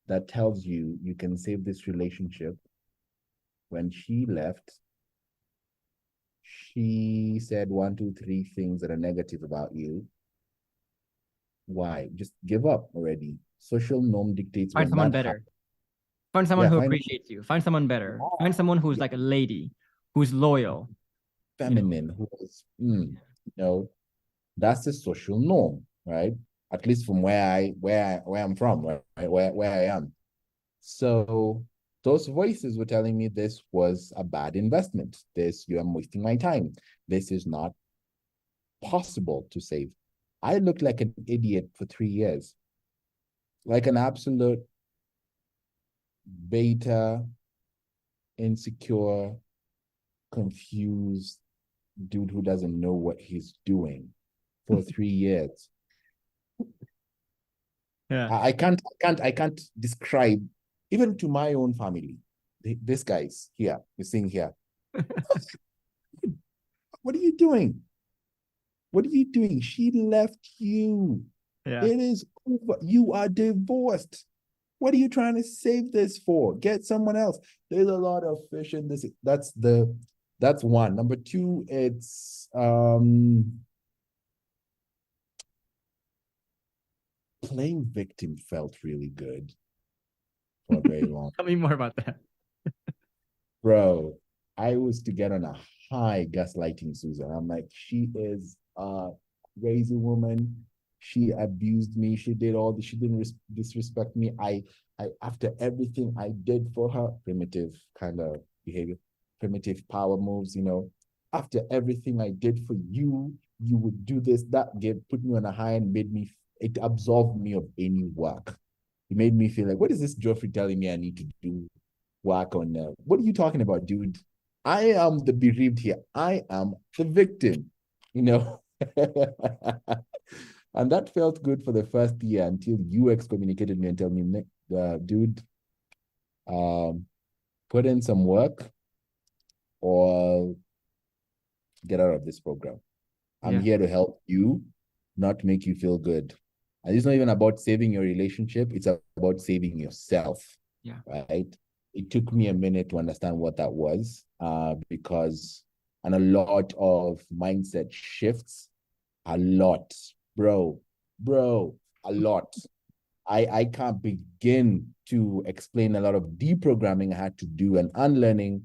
that tells you you can save this relationship? When she left, she said 1, 2, 3 things that are negative about you. Why? Just give up already. Social norm dictates. Find someone better. Find someone who appreciates you. Find someone better. Find someone who's like a lady, who's loyal, feminine, who's that's the social norm, right? At least from where I'm from, right? Where I am. So those voices were telling me this was a bad investment. You am wasting my time. This is not impossible to save. I looked like an idiot for 3 years, like an absolute beta, insecure, confused dude who doesn't know what he's doing for 3 years. Yeah. I can't describe even to my own family. This guy's here, you're seeing here. What are you doing? What are you doing? She left you. Yeah. It is over. You are divorced. What are you trying to save this for? Get someone else. There's a lot of fish in this. That's one. Number two, it's playing victim felt really good for a very long. Tell me more about that. Bro, I was to get on a high gaslighting Susan. I'm like, she is a crazy woman. She abused me. She did all this. She didn't disrespect me. I after everything I did for her, primitive kind of behavior, primitive power moves, after everything I did for you, you would do this, that, put me on a high and it absolved me of any work. It made me feel like, what is this Geoffrey telling me I need to do work on? What are you talking about, dude? I am the bereaved here. I am the victim, And that felt good for the first year until you excommunicated me and tell me, dude, put in some work or get out of this program. I'm here to help you, not make you feel good. And it's not even about saving your relationship. It's about saving yourself. Yeah. Right? It took me a minute to understand what that was, because a lot of mindset shifts, a lot, bro, a lot. I can't begin to explain a lot of deprogramming I had to do and unlearning,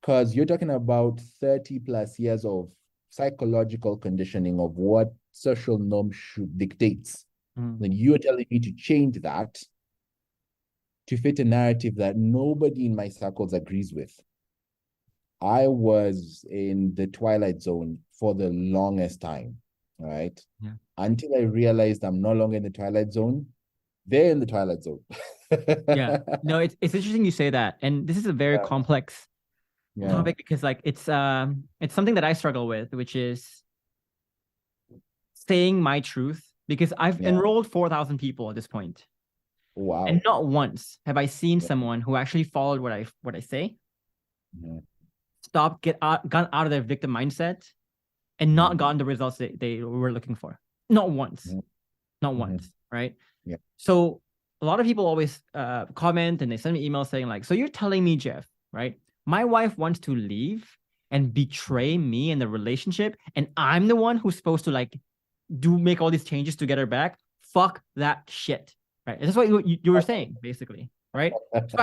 because you're talking about 30 plus years of psychological conditioning of what social norms should dictates. Then you're telling me to change that to fit a narrative that nobody in my circles agrees with. I was in the twilight zone for the longest time, right? Yeah. Until I realized I'm no longer in the twilight zone. They're in the twilight zone. Yeah. No, it's interesting you say that. And this is a very complex topic because it's something that I struggle with, which is saying my truth, because I've enrolled 4,000 people at this point. Wow. And not once have I seen someone who actually followed what I say, gone out of their victim mindset, and not gotten the results they were looking for. Not once. Not once, right? Yeah. So a lot of people always comment and they send me emails saying like, so you're telling me, Jeff, right? My wife wants to leave and betray me in the relationship, and I'm the one who's supposed to make all these changes to get her back. Fuck that shit. Right. That's what you were saying, basically. Right. So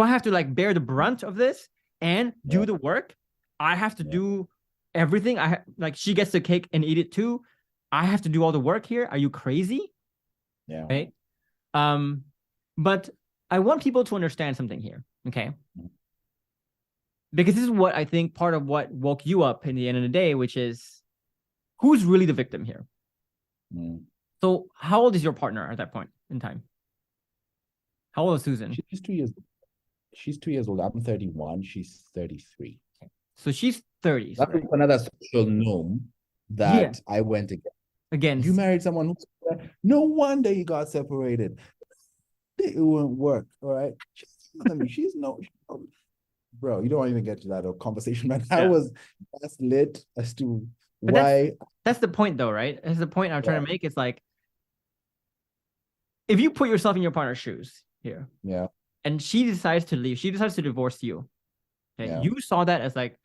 I have to bear the brunt of this and do the work. I have to do everything. She gets the cake and eat it too. I have to do all the work here. Are you crazy? Yeah. Right. But I want people to understand something here. Okay. Because this is what I think part of what woke you up in the end of the day, which is who's really the victim here. So how old is your partner at that point in time? How old is Susan? She's 2 years. She's 2 years old. I'm 31. She's 33. Okay. So she's 30. That's right? Another social norm that I went against. You married someone who's no wonder you got separated. It won't work. All right. She's no, bro. You don't even get to that conversation, man. I was lit as to why. That's the point, though, right? That's the point I'm trying to make. It's like, if you put yourself in your partner's shoes here, and she decides to leave, she decides to divorce you. Okay, you saw that as like,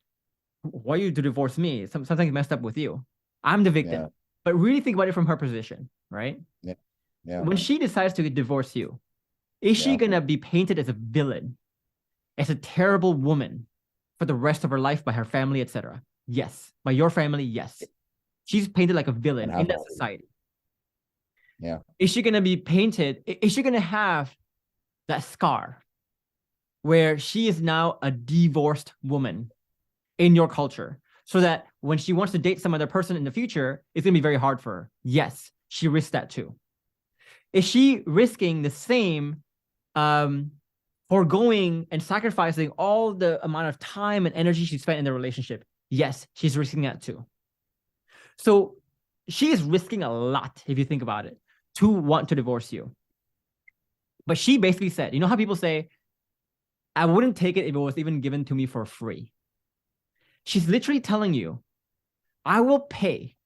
why you to divorce me? Something messed up with you. I'm the victim. But really think about it from her position, right? When she decides to divorce you, is she gonna be painted as a villain, as a terrible woman for the rest of her life by her family, etc.? Yes. By your family, yes. She's painted like a villain in that society. Yeah. Is she going to be painted? Is she going to have that scar where she is now a divorced woman in your culture? so that when she wants to date some other person in the future, it's going to be very hard for her. Yes, she risks that too. Is she risking the same, foregoing and sacrificing all the amount of time and energy she spent in the relationship? Yes, she's risking that too. So she is risking a lot, if you think about it, to want to divorce you. But she basically said, you know how people say, I wouldn't take it if it was even given to me for free. She's literally telling you, I will pay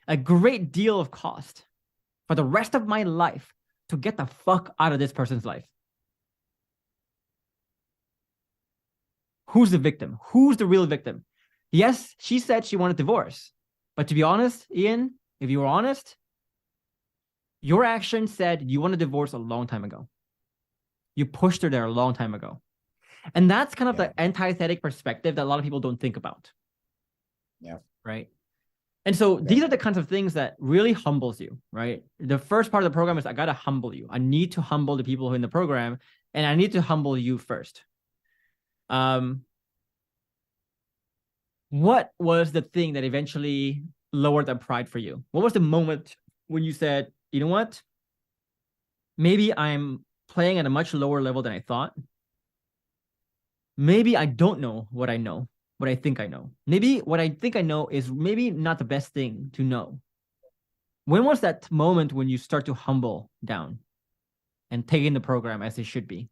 a great deal of cost for the rest of my life to get the fuck out of this person's life. Who's the victim? Who's the real victim? Yes, she said she wanted divorce. But to be honest, Ian, if you were honest, your action said you wanted divorce a long time ago. You pushed her there a long time ago. And that's kind of the antithetic perspective that a lot of people don't think about. Yeah. Right. And so these are the kinds of things that really humbles you, right? The first part of the program is I got to humble you. I need to humble the people who are in the program, and I need to humble you first. What was the thing that eventually lowered that pride for you? What was the moment when you said, you know what? Maybe I'm playing at a much lower level than I thought. Maybe I don't know what I know, what I think I know. Maybe what I think I know is maybe not the best thing to know. When was that moment when you start to humble down and take in the program as it should be?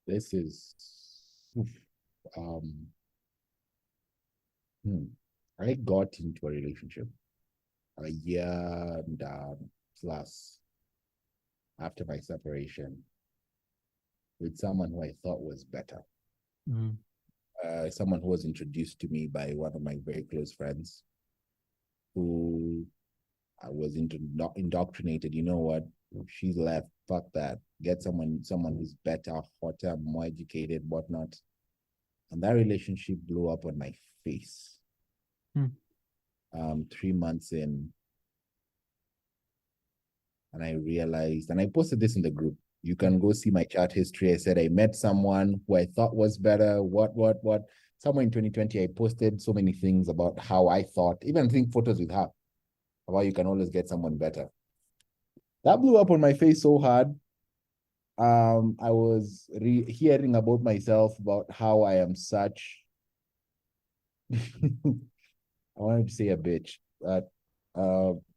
This is, I got into a relationship a year and plus after my separation with someone who I thought was better. Someone who was introduced to me by one of my very close friends, who I was indoctrinated. You know what? She's left. Fuck that. Get someone who's better, hotter, more educated, whatnot. And that relationship blew up on my face. 3 months in, and I realized, and I posted this in the group. You can go see my chat history. I said I met someone who I thought was better. What? Somewhere in 2020, I posted so many things about how I thought, even I think photos with her, about you can always get someone better. That blew up on my face so hard. I was hearing about myself, about how I am such, I wanted to say a bitch, but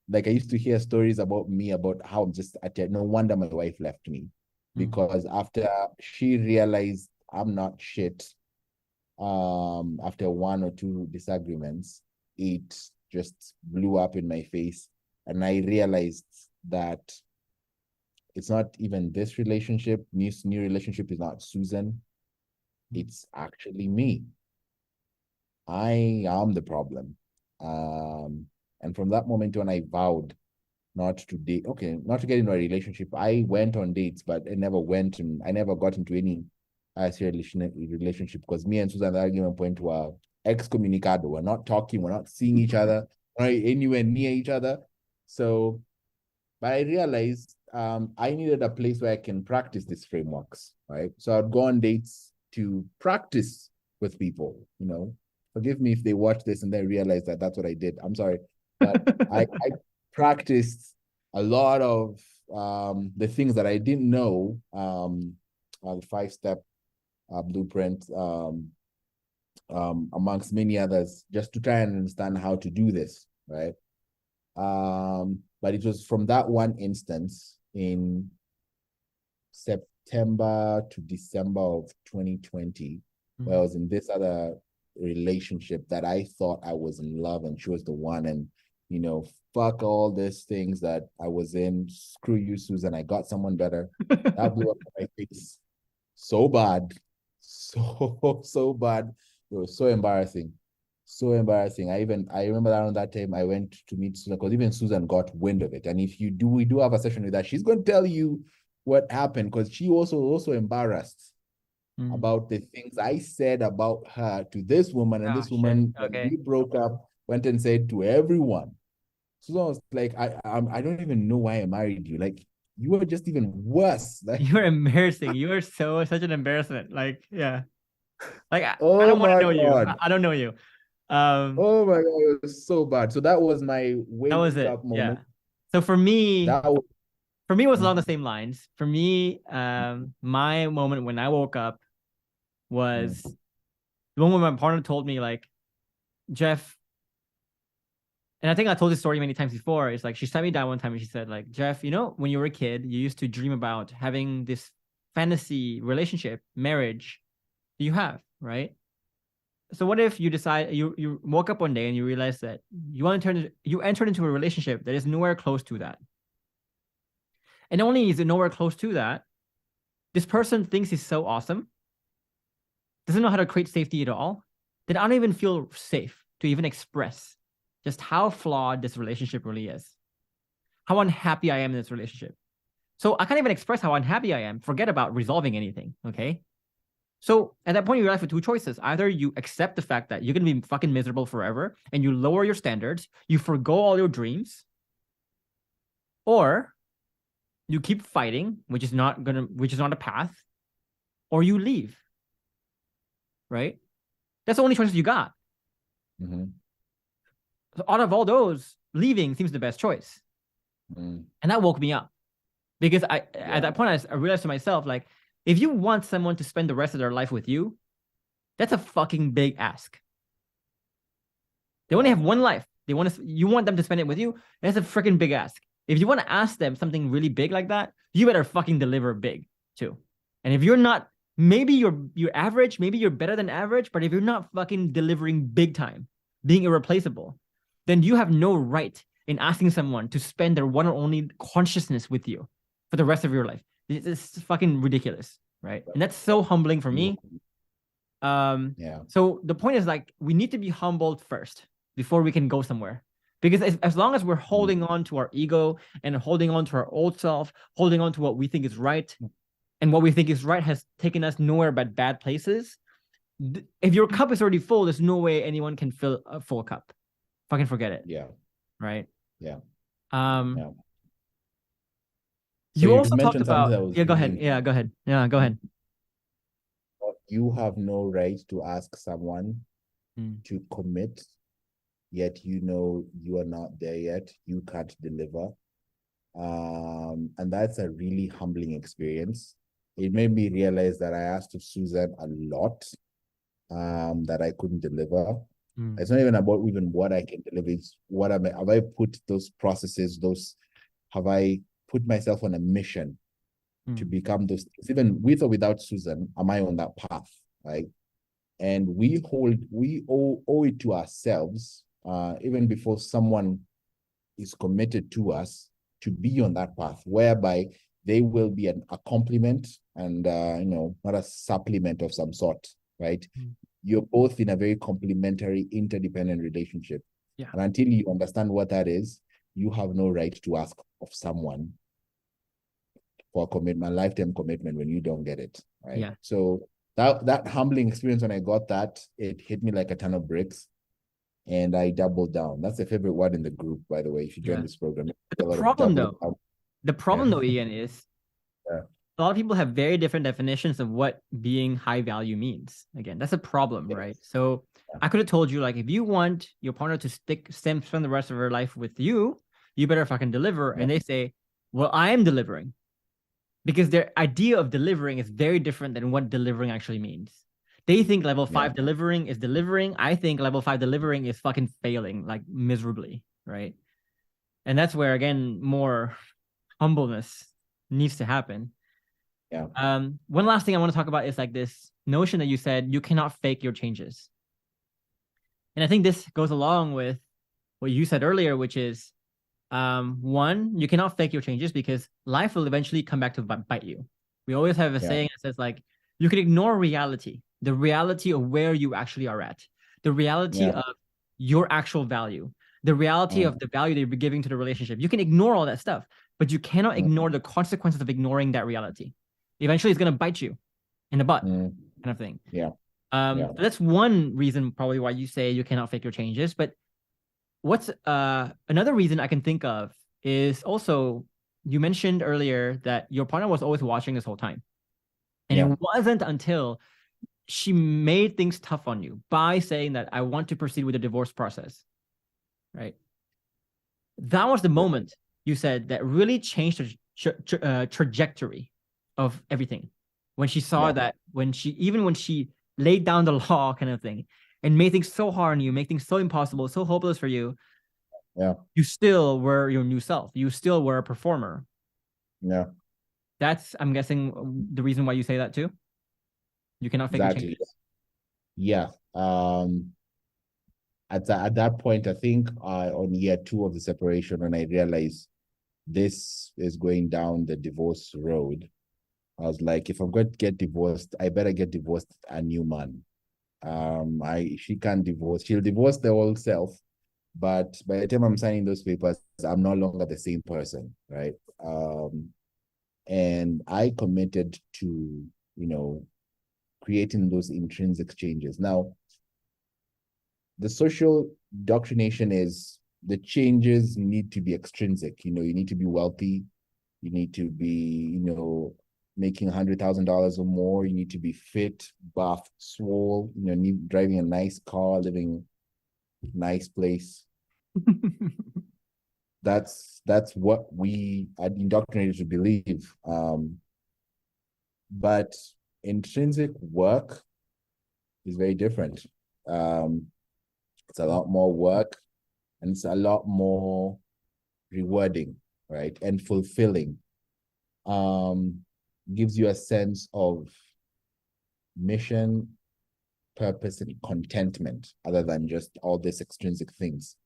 like I used to hear stories about me, about how I'm just, no wonder my wife left me, because after she realized I'm not shit, after 1 or 2 disagreements, it just blew up in my face. And I realized that it's not even this relationship, new relationship is not Susan. It's actually me. I am the problem. And from that moment on, I vowed not to date, not to get into a relationship. I went on dates, but I never got into any serious relationship, because me and Susan at the argument point were excommunicado. We're not talking, we're not seeing each other, we're not anywhere near each other. So, but I realized I needed a place where I can practice these frameworks, right? So I'd go on dates to practice with people, Forgive me if they watch this and they realize that that's what I did. I'm sorry. But I practiced a lot of the things that I didn't know, the 5-step blueprint, amongst many others, just to try and understand how to do this, right? But it was from that one instance in September to December of 2020, where I was in this other relationship that I thought I was in love and she was the one, and fuck all these things that I was in. Screw you, Susan. I got someone better. That blew up in my face so bad. So bad. It was so embarrassing. So embarrassing. I remember that around that time I went to meet Susan, because even Susan got wind of it. And if we do have a session with her, she's going to tell you what happened, because she also embarrassed about the things I said about her to this woman. And this woman, when we broke up, went and said to everyone. Susan was like, I don't even know why I married you. Like, You were just even worse. Like, You're embarrassing. You are such an embarrassment. Like, yeah. Like I oh don't want my to know you. God. I don't know you. Um, Oh my God, it was so bad. So that was my that was wake it. up Yeah. moment. So That was for me, it was along the same lines. For me, my moment when I woke up was the moment my partner told me, like, Jeff, and I think I told this story many times before. It's like she sat me down one time and she said, like, Jeff, you know, when you were a kid, you used to dream about having this fantasy relationship, marriage that you have, right? So what if you decide you woke up one day and you realize that you entered into a relationship that is nowhere close to that. And not only is it nowhere close to that, this person thinks he's so awesome, doesn't know how to create safety at all, that I don't even feel safe to even express just how flawed this relationship really is, how unhappy I am in this relationship. So I can't even express how unhappy I am. Forget about resolving anything. Okay. So at that point, you're left with two choices. Either you accept the fact that you're going to be fucking miserable forever and you lower your standards, you forgo all your dreams, or you keep fighting, which is not a path, or you leave. Right? That's the only choices you got. Mm-hmm. So out of all those, leaving seems the best choice. And that woke me up because at that point I realized to myself, like, if you want someone to spend the rest of their life with you, that's a fucking big ask. They only have one life. You want them to spend it with you. That's a freaking big ask. If you want to ask them something really big like that, you better fucking deliver big too. And if you're not, maybe you're average, maybe you're better than average, but if you're not fucking delivering big time, being irreplaceable, then you have no right in asking someone to spend their one and only consciousness with you for the rest of your life. It's fucking ridiculous, right? And that's so humbling for me. So the point is, like, we need to be humbled first before we can go somewhere. Because as long as we're holding on to our ego and holding on to our old self, holding on to what we think is right, and what we think is right has taken us nowhere but bad places. If your cup is already full, there's no way anyone can fill a full cup. Fucking forget it. Yeah. Right. Yeah. So you also talked mentioned something about, that was go ahead. really Yeah, go ahead. Yeah, go ahead. You have no right to ask someone to commit, yet you know you are not there yet. You can't deliver. And that's a really humbling experience. It made me realize that I asked of Susan a lot that I couldn't deliver. It's not even about what I can deliver. It's have I put those processes, have I put myself on a mission to become those things? Even with or without Susan, am I on that path? Right. And we owe it to ourselves, even before someone is committed to us, to be on that path, whereby they will be a complement and not a supplement of some sort, right? You're both in a very complementary, interdependent relationship. Yeah. And until you understand what that is, you have no right to ask of someone for a commitment, lifetime commitment, when you don't get it, right? Yeah. So that humbling experience, when I got that, it hit me like a ton of bricks. And I doubled down. That's a favorite word in the group, by the way, if you join this program. The problem though, Ian, is a lot of people have very different definitions of what being high value means. Again, that's a problem, right? So I could have told you, like, if you want your partner to spend the rest of her life with you, you better fucking deliver. And they say, well, I am delivering. Because their idea of delivering is very different than what delivering actually means. They think level 5 delivering is delivering. I think level 5 delivering is fucking failing, like, miserably, right? And that's where, again, more humbleness needs to happen. Yeah. One last thing I want to talk about is, like, this notion that you said you cannot fake your changes. And I think this goes along with what you said earlier, which is, one, you cannot fake your changes because life will eventually come back to bite you. We always have a saying that says, like, you can ignore reality, the reality of where you actually are at, the reality of your actual value, the reality of the value that you're giving to the relationship. You can ignore all that stuff, but you cannot ignore the consequences of ignoring that reality. Eventually, it's going to bite you in the butt, kind of thing. So that's one reason probably why you say you cannot fake your changes. But what's another reason I can think of is also you mentioned earlier that your partner was always watching this whole time. And Yeah. it wasn't until she made things tough on you by saying that I want to proceed with the divorce process, right? That was the moment you said that really changed the trajectory of everything. When she saw Yeah. that, when she laid down the law kind of thing and made things so hard on you, make things so impossible, so hopeless for you, Yeah. you still were your new self. You still were a performer. Yeah. That's, I'm guessing, the reason why you say that too. You cannot fake the Exactly. changes. Yeah. At that point, I think on year 2 of the separation, when I realized this is going down the divorce road, I was like, if I'm going to get divorced, I better get divorced a new man. She can't divorce. She'll divorce the old self, but by the time I'm signing those papers, I'm no longer the same person, right? And I committed to, creating those intrinsic changes. Now, the social doctrination is the changes need to be extrinsic. You need to be wealthy. You need to be, making $100,000 or more. You need to be fit, buff, swole, driving a nice car, living nice place. That's what we are indoctrinated to believe. But intrinsic work is very different. It's a lot more work and it's a lot more rewarding, right? And fulfilling. Gives you a sense of mission, purpose, and contentment, other than just all these extrinsic things.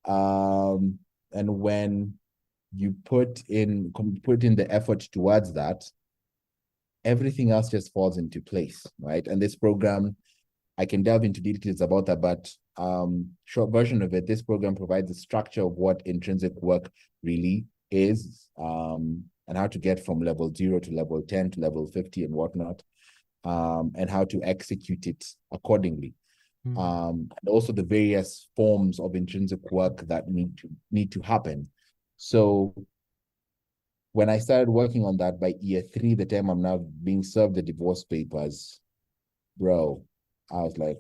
And when you put in the effort towards that, everything else just falls into place, right? And this program, I can delve into details about that, but short version of it, this program provides the structure of what intrinsic work really is, and how to get from level 0 to level 10 to level 50 and whatnot, and how to execute it accordingly. And also the various forms of intrinsic work that need to happen. So when I started working on that by year 3, the time I'm now being served the divorce papers, bro, I was like,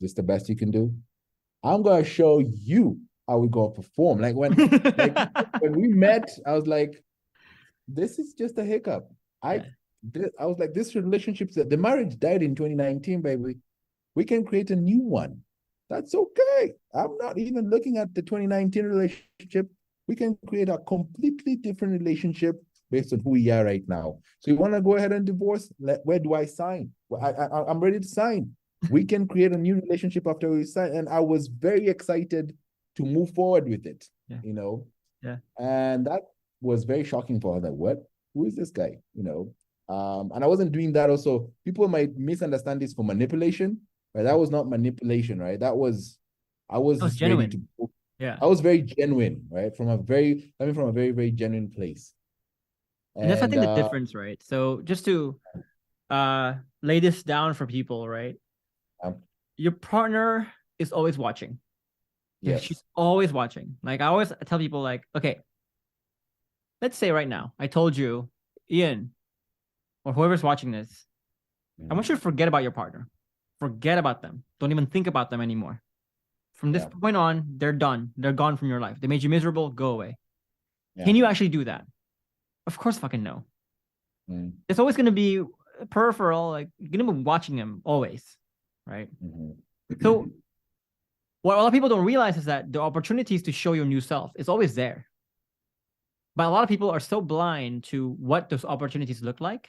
this the best you can do? I'm gonna show you how we gonna perform. Like when we met, I was like, this is just a hiccup. I was like, this relationship, the marriage died in 2019, baby. We can create a new one. That's okay. I'm not even looking at the 2019 relationship. We can create a completely different relationship based on who we are right now. So you want to go ahead and divorce? Where do I sign? Well, I'm ready to sign. We can create a new relationship after we sign. And I was very excited to move forward with it, Yeah. And that was very shocking for her. Like, what? Who is this guy? And I wasn't doing that also. People might misunderstand this for manipulation, but that was not manipulation, right? I was just genuine. ready to. Yeah. I was very genuine, right? Coming from a very, very genuine place. And that's, I think, the difference, right? So just to lay this down for people, right? Your partner is always watching. Yes. She's always watching. Like, I always tell people, like, okay, let's say right now, I told you, Ian, or whoever's watching this, I want you to forget about your partner. Forget about them. Don't even think about them anymore. From this point on, they're done. They're gone from your life. They made you miserable. Go away. Can you actually do that? Of course, fucking no. It's always going to be peripheral. Like, you're going to be watching them always, right? So what a lot of people don't realize is that the opportunities to show your new self is always there. But a lot of people are so blind to what those opportunities look like,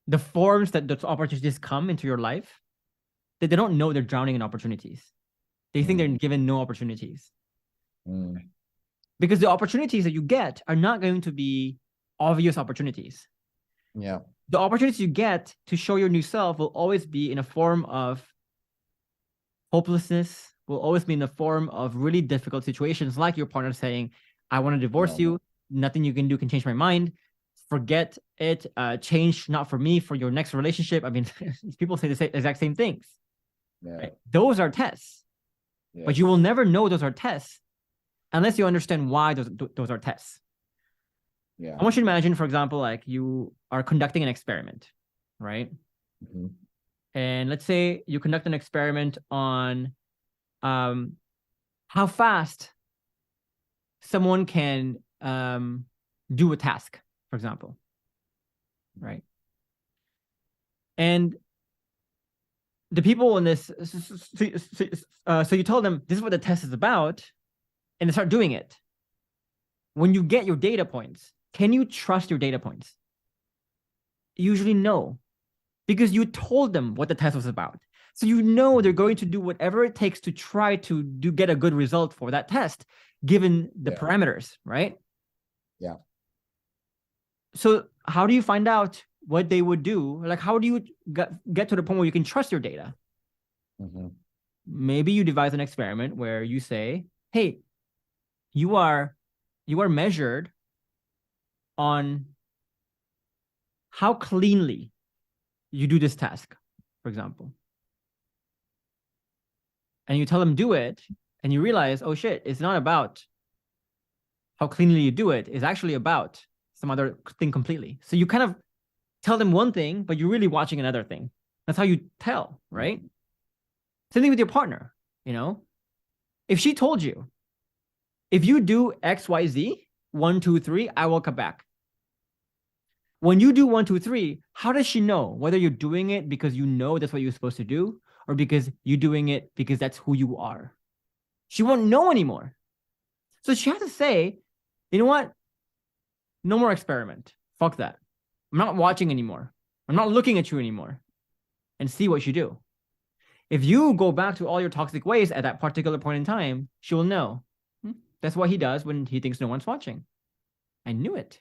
the forms that those opportunities come into your life, that they don't know they're drowning in opportunities. They think they're given no opportunities. Because the opportunities that you get are not going to be obvious opportunities. Yeah. The opportunities you get to show your new self will always be in a form of hopelessness, will always be in the form of really difficult situations, like your partner saying, I want to divorce you. Nothing you can do can change my mind. Forget it. Change not for me, for your next relationship. I mean, people say the exact same things. Yeah. Right? Those are tests. But you will never know those are tests unless you understand why those are tests. Yeah. I want you to imagine, for example, like you are conducting an experiment, right? Mm-hmm. And let's say you conduct an experiment on how fast someone can do a task, for example, right? And the people in this, so you told them this is what the test is about, and they start doing it. When you get your data points, can you trust your data points? Usually no, because you told them what the test was about. So you know they're going to do whatever it takes to try to get a good result for that test, given the parameters, right? Yeah. So how do you find out what they would do? Like, how do you get to the point where you can trust your data? Mm-hmm. Maybe you devise an experiment where you say, hey, you are measured on how cleanly you do this task, for example. And you tell them do it, and you realize, oh shit, it's not about how cleanly you do it. It's actually about some other thing completely. So you kind of tell them one thing, but you're really watching another thing. That's how you tell, right? Same thing with your partner, you know? If she told you, if you do X, Y, Z, 1, 2, 3, I will come back. When you do 1, 2, 3, how does she know whether you're doing it because you know that's what you're supposed to do, or because you're doing it because that's who you are? She won't know anymore. So she has to say, you know what? No more experiment. Fuck that. I'm not watching anymore. I'm not looking at you anymore. And see what you do. If you go back to all your toxic ways at that particular point in time, she will know. That's what he does when he thinks no one's watching. I knew it.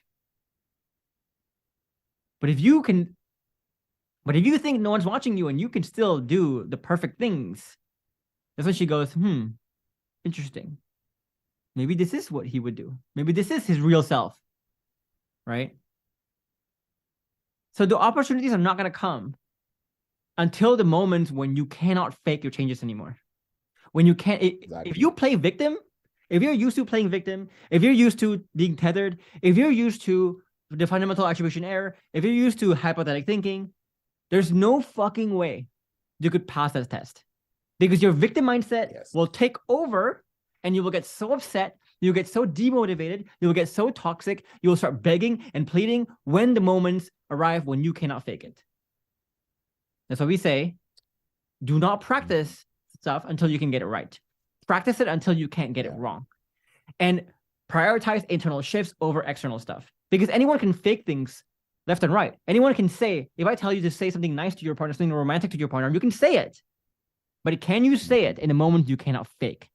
But if you think no one's watching you and you can still do the perfect things, that's when she goes, interesting. Maybe this is what he would do. Maybe this is his real self, right? So the opportunities are not going to come until the moments when you cannot fake your changes anymore. When you can't, if you play victim, if you're used to playing victim, if you're used to being tethered, if you're used to the fundamental attribution error, if you're used to hypothetic thinking, there's no fucking way you could pass that test, because your victim mindset will take over and you will get so upset, you'll get so demotivated, you'll get so toxic, you'll start begging and pleading when the moments arrive when you cannot fake it. That's why we say, do not practice stuff until you can get it right. Practice it until you can't get it wrong. And prioritize internal shifts over external stuff. Because anyone can fake things left and right. Anyone can say, if I tell you to say something nice to your partner, something romantic to your partner, you can say it. But can you say it in a moment you cannot fake?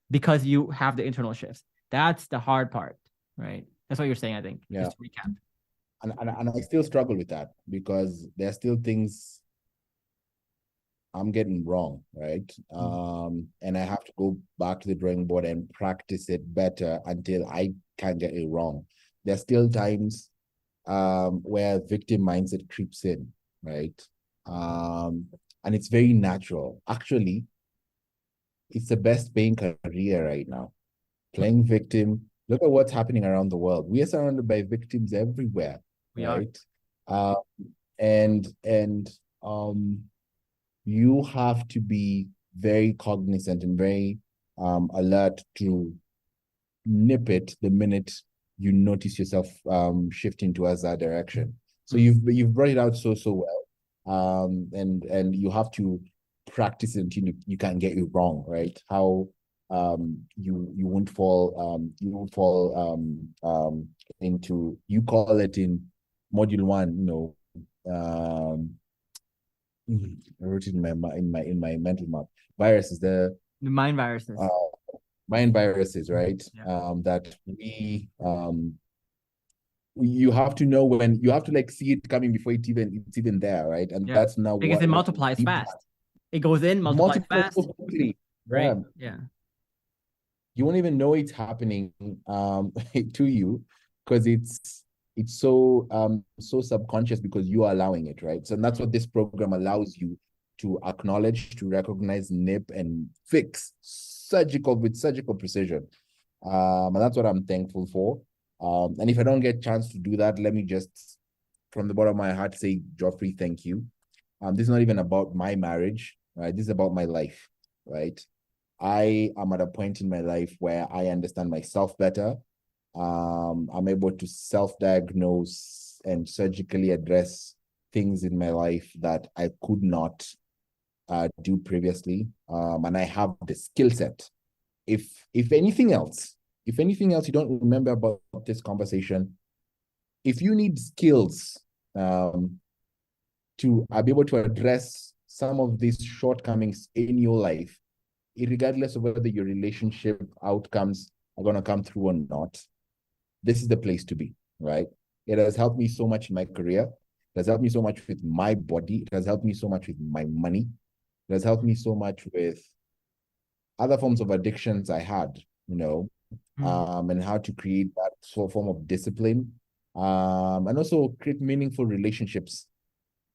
Because you have the internal shifts. That's the hard part, right? That's what you're saying, I think. Yeah. Just to recap. And I still struggle with that, because there are still things I'm getting wrong, right? And I have to go back to the drawing board and practice it better until I can get it wrong. There's still times where victim mindset creeps in, right? And it's very natural. Actually, it's the best paying career right now. Playing victim. Look at what's happening around the world. We are surrounded by victims everywhere, right? You have to be very cognizant and very alert to nip it the minute you notice yourself shifting towards that direction. So you've brought it out so well, and you have to practice it until you can't get it wrong, right? How you won't fall into, you call it in module 1, I wrote it in my mental map. Viruses, the mind viruses. Mind viruses, right? Yeah. That you have to know when, you have to like see it coming before it's even there, right? And that's now because it multiplies fast. It goes in, multiplies fast. Quickly. Right. Yeah. You won't even know it's happening to you, because it's so subconscious, because you are allowing it, right? So that's what this program allows you to acknowledge, to recognize, nip, and fix with surgical precision. And that's what I'm thankful for. And if I don't get a chance to do that, let me just, from the bottom of my heart, say, Geoffrey, thank you. This is not even about my marriage, right? This is about my life, right? I am at a point in my life where I understand myself better. I'm able to self-diagnose and surgically address things in my life that I could not do previously. And I have the skill set. If anything else, you don't remember about this conversation, if you need skills to be able to address some of these shortcomings in your life, regardless of whether your relationship outcomes are going to come through or not, this is the place to be, right? It has helped me so much in my career. It has helped me so much with my body. It has helped me so much with my money. It has helped me so much with other forms of addictions I had, and how to create that form of discipline, and also create meaningful relationships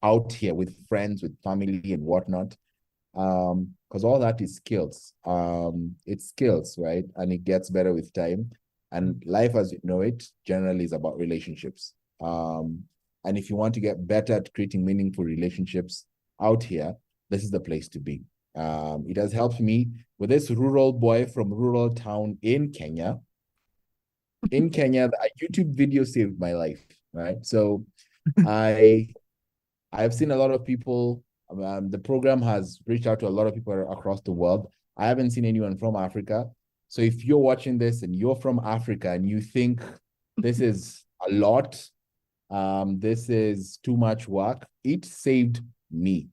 out here with friends, with family, and whatnot. Because all that is skills. It's skills, right? And it gets better with time. And life as you know it generally is about relationships. And if you want to get better at creating meaningful relationships out here, this is the place to be. It has helped me with this rural boy from rural town in Kenya. In Kenya, a YouTube video saved my life, right? So I've seen a lot of people. The program has reached out to a lot of people across the world. I haven't seen anyone from Africa. So if you're watching this and you're from Africa and you think this is a lot, this is too much work, it saved me.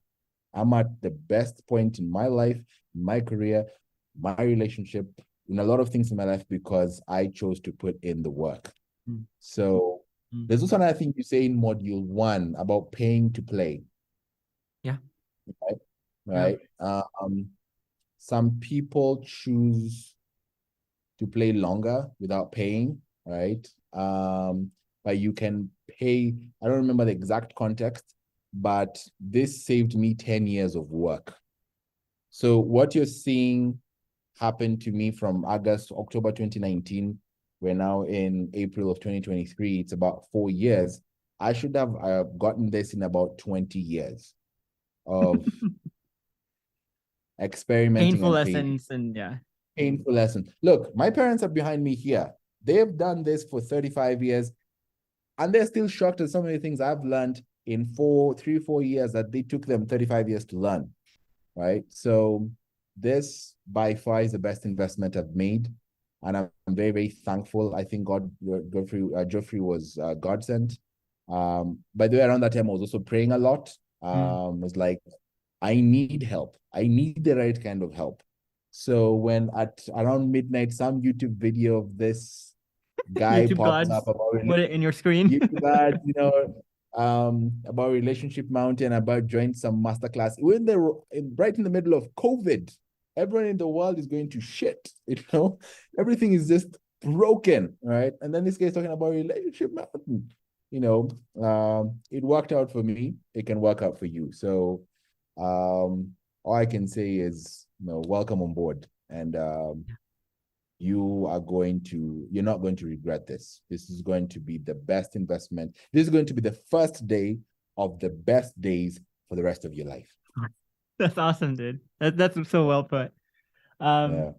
I'm at the best point in my life, my career, my relationship, in a lot of things in my life because I chose to put in the work. So there's also another thing you say in module 1 about paying to play. Yeah. Right. Some people choose to play longer without paying, right? But you can pay. I don't remember the exact context, but this saved me 10 years of work. So what you're seeing happen to me from October 2019, we're now in April of 2023. It's about 4 years. I should have gotten this in about 20 years of experimenting. Painful lessons and painful lessons. Look, my parents are behind me here. They've done this for 35 years, and they're still shocked at so many things I've learned in 4 years that they took them 35 years to learn, right? So this by far is the best investment I've made, and I'm very, very thankful. I think Geoffrey was God sent. By the way, around that time, I was also praying a lot. It was like, I need help. I need the right kind of help. So when at around midnight, some YouTube video of this guy YouTube pops gods, up about put it in your screen. YouTube gods, about Relationship Mountain, about join some masterclass. We're right in the middle of COVID. Everyone in the world is going to shit, everything is just broken, right? And then this guy's talking about Relationship Mountain. It worked out for me. It can work out for you. So all I can say is, welcome on board. And you're not going to regret this. This is going to be the best investment. This is going to be the first day of the best days for the rest of your life. That's awesome, dude. That's so well put. And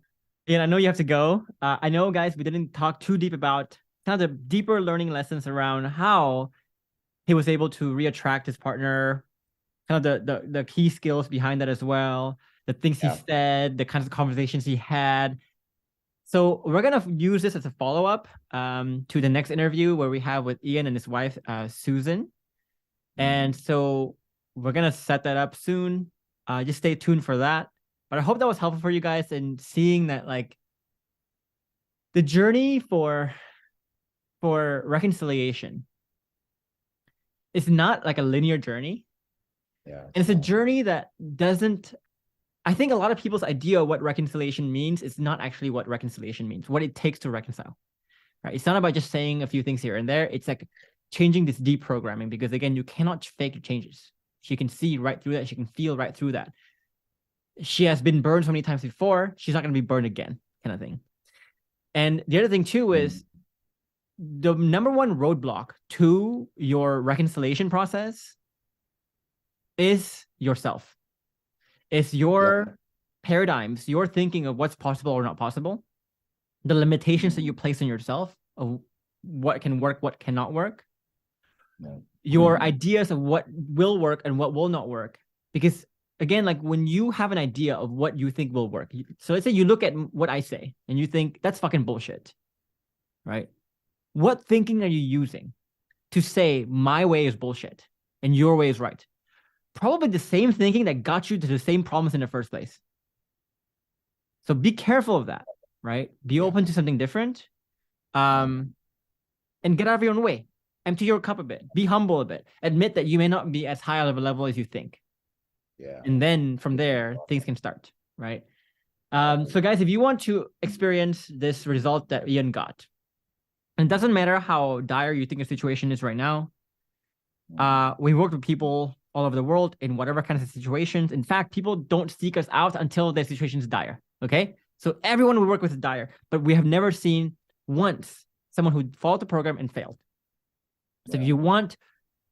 I know you have to go. I know, guys, we didn't talk too deep about kind of the deeper learning lessons around how he was able to reattract his partner, kind of the key skills behind that as well, the things he said, the kinds of conversations he had. So we're gonna use this as a follow-up to the next interview where we have with Ian and his wife, Susan. And so we're gonna set that up soon. Just stay tuned for that. But I hope that was helpful for you guys in seeing that, like, the journey for reconciliation is not like a linear journey. And it's a journey that doesn't, I think a lot of people's idea of what reconciliation means is not actually what reconciliation means, what it takes to reconcile, right? It's not about just saying a few things here and there. It's like changing this deprogramming, because again, you cannot fake the changes. She can see right through that. She can feel right through that. She has been burned so many times before. She's not going to be burned again, kind of thing. And the other thing too is the number one roadblock to your reconciliation process is yourself. It's your paradigms, your thinking of what's possible or not possible, the limitations that you place on yourself of what can work, what cannot work, your ideas of what will work and what will not work. Because again, like when you have an idea of what you think will work, so let's say you look at what I say and you think that's fucking bullshit, right? What thinking are you using to say my way is bullshit and your way is right? Probably the same thinking that got you to the same problems in the first place. So be careful of that, right? Be open to something different, and get out of your own way. Empty your cup a bit. Be humble a bit. Admit that you may not be as high of a level as you think. Yeah. And then from there, things can start, right? So guys, if you want to experience this result that Ian got, and it doesn't matter how dire you think your situation is right now, we work with people all over the world in whatever kinds of situations. In fact, people don't seek us out until their situation is dire, okay? So everyone we work with is dire, but we have never seen once someone who followed the program and failed. So if you want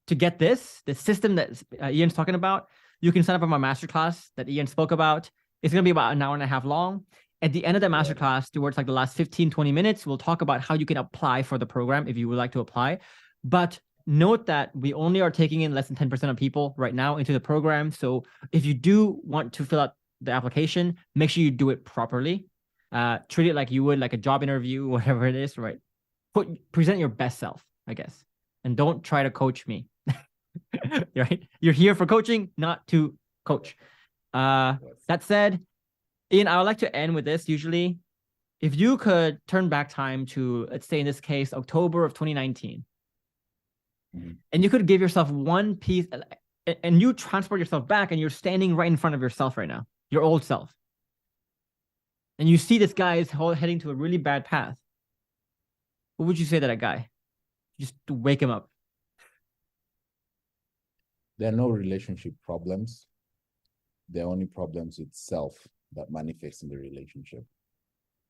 to get this system that Ian's talking about, you can sign up for my masterclass that Ian spoke about. It's going to be about an hour and a half long. At the end of the masterclass, towards like the last 15, 20 minutes, we'll talk about how you can apply for the program if you would like to apply. But note that we only are taking in less than 10% of people right now into the program. So if you do want to fill out the application, make sure you do it properly. Treat it like you would like a job interview, whatever it is, right? Present your best self, I guess. And don't try to coach me, right? You're here for coaching, not to coach. That said, Ian, I would like to end with this usually. If you could turn back time to, let's say in this case, October of 2019, and you could give yourself one piece, and you transport yourself back and you're standing right in front of yourself right now, your old self. And you see this guy is heading to a really bad path. What would you say to that guy? Just to wake him up. There are no relationship problems. There are only problems with self that manifest in the relationship.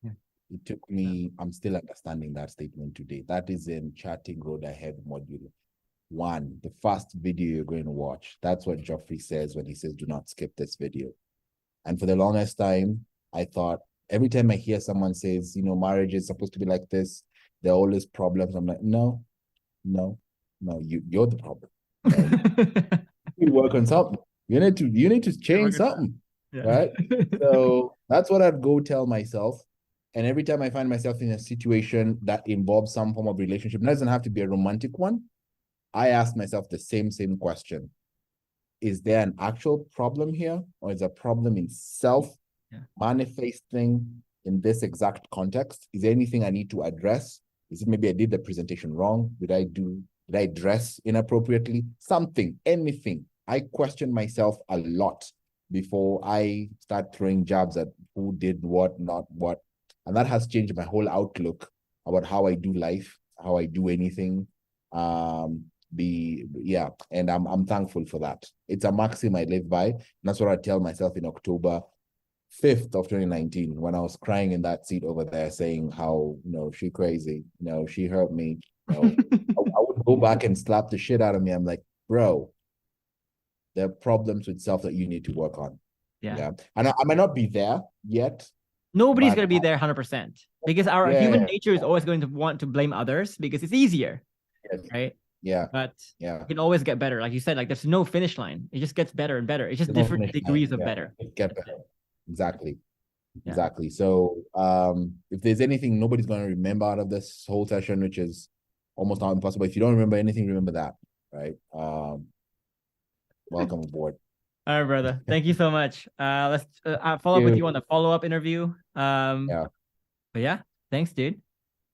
Yeah. It took me, I'm still understanding that statement today. That is in Charting Road Ahead module 1, the first video you're going to watch. That's what Geoffrey says when he says, do not skip this video. And for the longest time, I thought, every time I hear someone says, marriage is supposed to be like this, there are always problems. I'm like, no, you're the problem. You work on something. You need to change something, right? So that's what I'd go tell myself. And every time I find myself in a situation that involves some form of relationship, it doesn't have to be a romantic one, I ask myself the same question. Is there an actual problem here, or is a problem in self manifesting in this exact context? Is there anything I need to address? Is it maybe I did the presentation wrong? Did I dress inappropriately? Something, anything. I question myself a lot before I start throwing jabs at who did what, not what. And that has changed my whole outlook about how I do life, how I do anything. And I'm thankful for that. It's a maxim I live by. And that's what I tell myself in October 5th of 2019, when I was crying in that seat over there saying how, she crazy, she hurt me. I would go back and slap the shit out of me. I'm like, bro, there are problems with self that you need to work on. Yeah. And I might not be there yet. Nobody's going to be there 100% because our human nature is always going to want to blame others because it's easier. Yes. Right? Yeah. But you can always get better. Like you said, like there's no finish line. It just gets better and better. It's just different degrees of better. It get better. Exactly. So if there's anything nobody's going to remember out of this whole session, which is almost not impossible, if you don't remember anything, remember that, right? Welcome aboard. All right, brother. Thank you so much. Let's follow up with you on the follow-up interview. But yeah, thanks, dude.